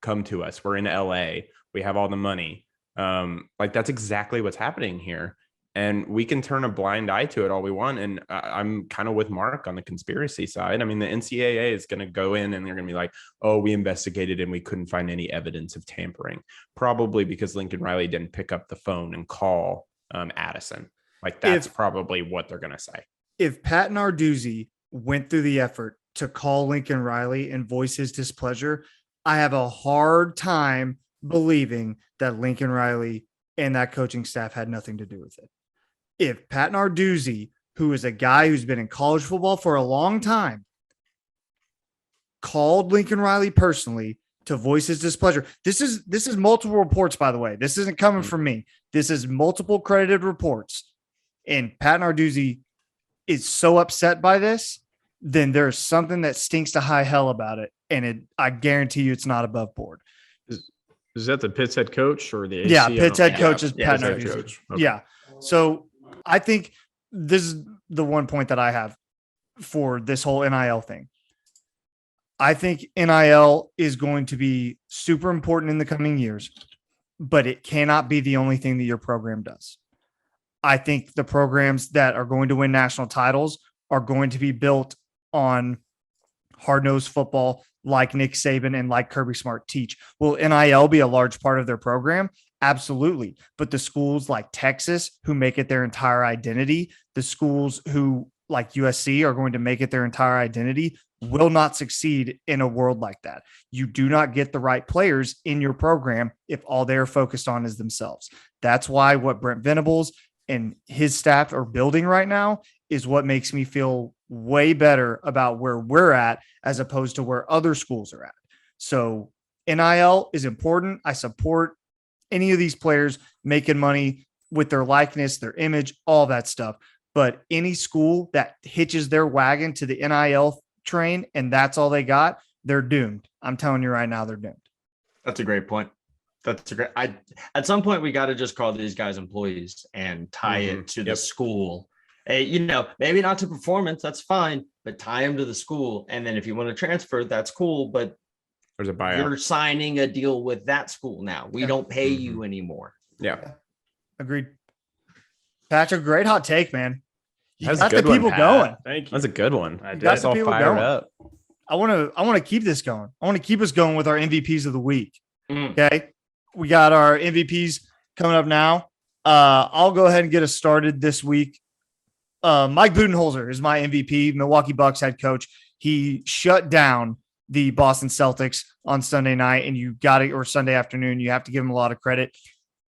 S5: come to us. We're in LA. We have all the money. Like that's exactly what's happening here. And we can turn a blind eye to it all we want. And I'm kind of with Mark on the conspiracy side. I mean, the NCAA is going to go in and they're going to be like, oh, we investigated and we couldn't find any evidence of tampering. Probably because Lincoln Riley didn't pick up the phone and call Addison. Like that's probably what they're going to say.
S4: If Pat Narduzzi went through the effort to call Lincoln Riley and voice his displeasure, I have a hard time believing that Lincoln Riley and that coaching staff had nothing to do with it. If Pat Narduzzi, who is a guy who's been in college football for a long time, called Lincoln Riley personally to voice his displeasure. This is multiple reports, by the way. This isn't coming from me. This is multiple credited reports. And Pat Narduzzi is so upset by this, then there's something that stinks to high hell about it. And I guarantee you it's not above board.
S7: Is that the Pitt's head coach or the ACO?
S4: Yeah, Pitt's head coach is Pat
S7: head
S4: Narduzzi.
S7: coach. Okay.
S4: Yeah. So I think this is the one point that I have for this whole NIL thing. I think NIL is going to be super important in the coming years, but it cannot be the only thing that your program does. I think the programs that are going to win national titles are going to be built on hard-nosed football like Nick Saban and like Kirby Smart teach. Will NIL be a large part of their program? Absolutely. But the schools like Texas, who make it their entire identity, the schools who like USC are going to make it their entire identity, will not succeed in a world like that. You do not get the right players in your program if all they're focused on is themselves. That's why what Brent Venables and his staff are building right now is what makes me feel way better about where we're at as opposed to where other schools are at. So NIL is important. I support any of these players making money with their likeness, their image, all that stuff. But any school that hitches their wagon to the NIL train and that's all they got, they're doomed. I'm telling you right now, they're doomed.
S6: That's a great point. That's a great. At some point we got to just call these guys employees and tie it to the school. Hey, maybe not to performance, that's fine, but tie them to the school. And then if you want to transfer, that's cool. But
S5: there's a buyout.
S6: You're signing a deal with that school now. We don't pay you anymore.
S5: Yeah.
S4: Agreed. Patrick, great hot take, man. You
S5: That's
S4: got
S5: a good
S4: the people
S5: one,
S4: going.
S1: Thank you.
S5: That's a good one.
S4: That's
S5: all fired up.
S4: I want to keep this going. I want to keep us going with our MVPs of the week. Okay. We got our MVPs coming up now. I'll go ahead and get us started this week. Mike Budenholzer is my MVP, Milwaukee Bucks head coach. He shut down the Boston Celtics on Sunday night, and you got it, or Sunday afternoon. You have to give him a lot of credit.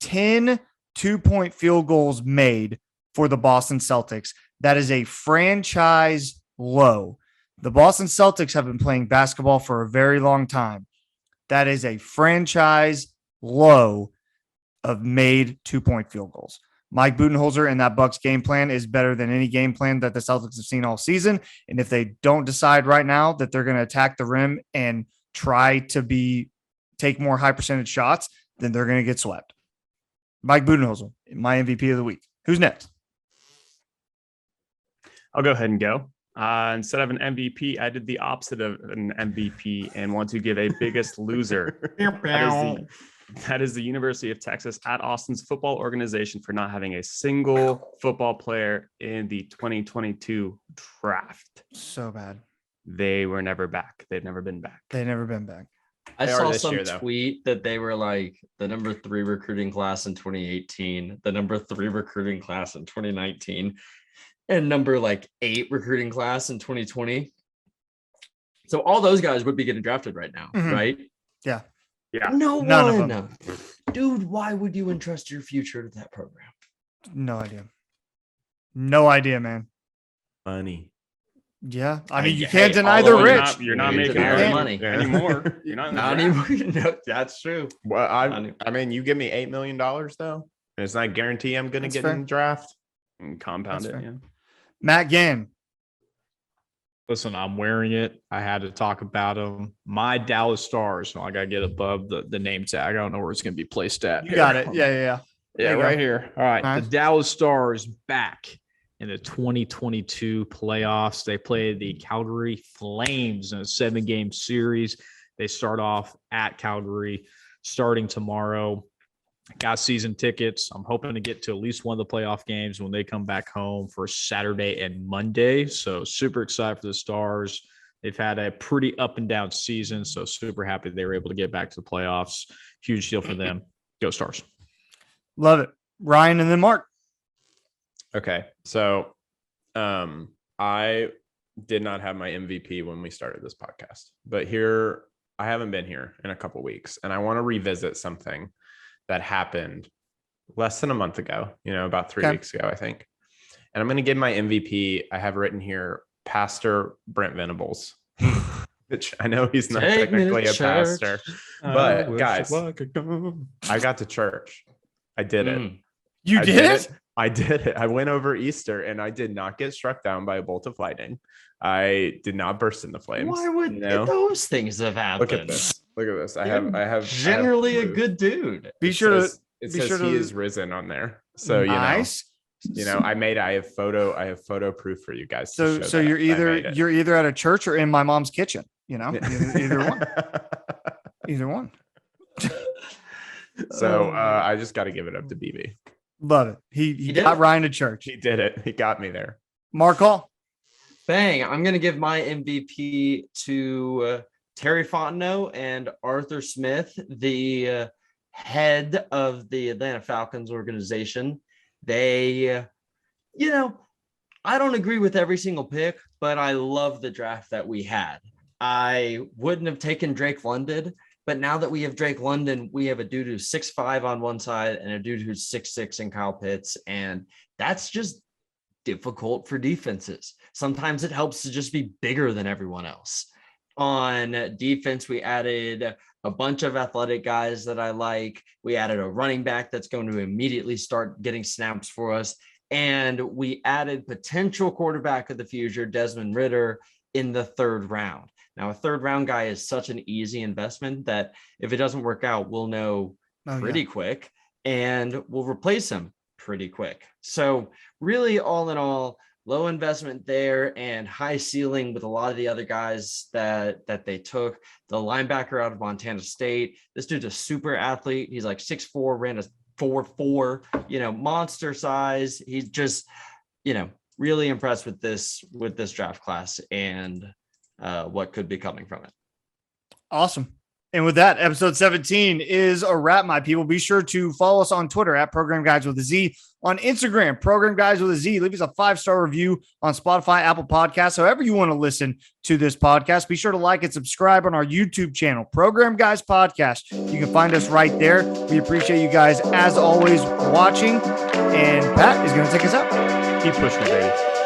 S4: 10 2-point field goals made for the Boston Celtics. That is a franchise low. The Boston Celtics have been playing basketball for a very long time. That is a franchise low of made 2-point field goals. Mike Budenholzer and that Bucks game plan is better than any game plan that the Celtics have seen all season. And if they don't decide right now that they're going to attack the rim and try to take more high percentage shots, then they're going to get swept. Mike Budenholzer, my MVP of the week. Who's next?
S1: I'll go ahead and go. Instead of an MVP, I did the opposite of an MVP and want to give a biggest loser. That is the University of Texas at Austin's football organization for not having a single football player in the 2022 draft.
S4: So bad.
S1: They were never back. They've never been back.
S4: They've never been back.
S6: I saw some tweet that they were like the number 3 recruiting class in 2018, the number 3 recruiting class in 2019, and number 8 recruiting class in 2020. So all those guys would be getting drafted right now, right?
S4: Yeah.
S1: Yeah.
S6: None of them. Dude, why would you entrust your future to that program?
S4: No idea. No idea, man.
S5: Money.
S4: Yeah. I mean, you can't deny the rich.
S1: You're not making money anymore. You're not
S6: anymore. No, that's true.
S5: Well, I mean, you give me $8 million though, and it's not a guarantee I'm going to get in the draft.
S1: And compound it. Yeah.
S4: Matt Gann.
S7: Listen, I'm wearing it. I had to talk about them. My Dallas Stars. So I got to get above the name tag. I don't know where it's going to be placed at.
S4: You got it. Yeah.
S7: Yeah,
S4: There you
S7: right
S4: go.
S7: here. All right.
S4: Nice.
S7: The Dallas Stars back in the 2022 playoffs. They play the Calgary Flames in a 7-game series. They start off at Calgary starting tomorrow. Got season tickets. I'm hoping to get to at least one of the playoff games when they come back home for Saturday and Monday. So super excited for the Stars. They've had a pretty up and down season, so super happy they were able to get back to the playoffs. Huge deal for them. Go Stars.
S4: Love it. Ryan and then Mark.
S5: Okay. So I did not have my MVP when we started this podcast, but here I haven't been here in a couple weeks, and I want to revisit something that happened less than a month ago, about 3 weeks ago, I think. And I'm going to give my MVP. I have written here Pastor Brent Venables, which I know he's not technically a pastor, but guys, I got to church. I did it.
S4: You did it?
S5: I did it. I went over Easter and I did not get struck down by a bolt of lightning. I did not burst into flames.
S6: Why would those things have happened?
S5: Look at this. Look at this. I have
S6: generally a good dude.
S4: Be sure to
S5: he is risen on there. So
S4: nice.
S5: I have photo proof for you guys.
S4: So you're either at a church or in my mom's kitchen. Either one. Either one.
S5: So I just got to give it up to BB.
S4: Love it. He got Ryan to church.
S5: He did it. He got me there.
S4: Mark Hall.
S6: Bang. I'm going to give my MVP to Terry Fontenot and Arthur Smith, the head of the Atlanta Falcons organization. They, I don't agree with every single pick, but I love the draft that we had. I wouldn't have taken Drake London, but now that we have Drake London, we have a dude who's 6'5" on one side and a dude who's 6'6" in Kyle Pitts. And that's just difficult for defenses. Sometimes it helps to just be bigger than everyone else. On defense, we added a bunch of athletic guys that I like. We added a running back that's going to immediately start getting snaps for us. And we added potential quarterback of the future, Desmond Ritter, in the 3rd round. Now, a 3rd round guy is such an easy investment that if it doesn't work out, we'll know pretty quick and we'll replace him pretty quick. So really, all in all, low investment there and high ceiling with a lot of the other guys that they took. The linebacker out of Montana State, this dude's a super athlete. He's like 6'4", ran a 4.4, monster size. He's just, really impressed with this draft class and what could be coming from it.
S4: Awesome. And with that, episode 17 is a wrap, my people. Be sure to follow us on Twitter at Program Guys with a Z, on Instagram, Program Guys with a Z. Leave us a 5-star review on Spotify, Apple Podcasts, however you want to listen to this podcast. Be sure to like and subscribe on our YouTube channel, Program Guys Podcast. You can find us right there. We appreciate you guys, as always, watching. And Pat is going to take us out.
S7: Keep pushing it, baby.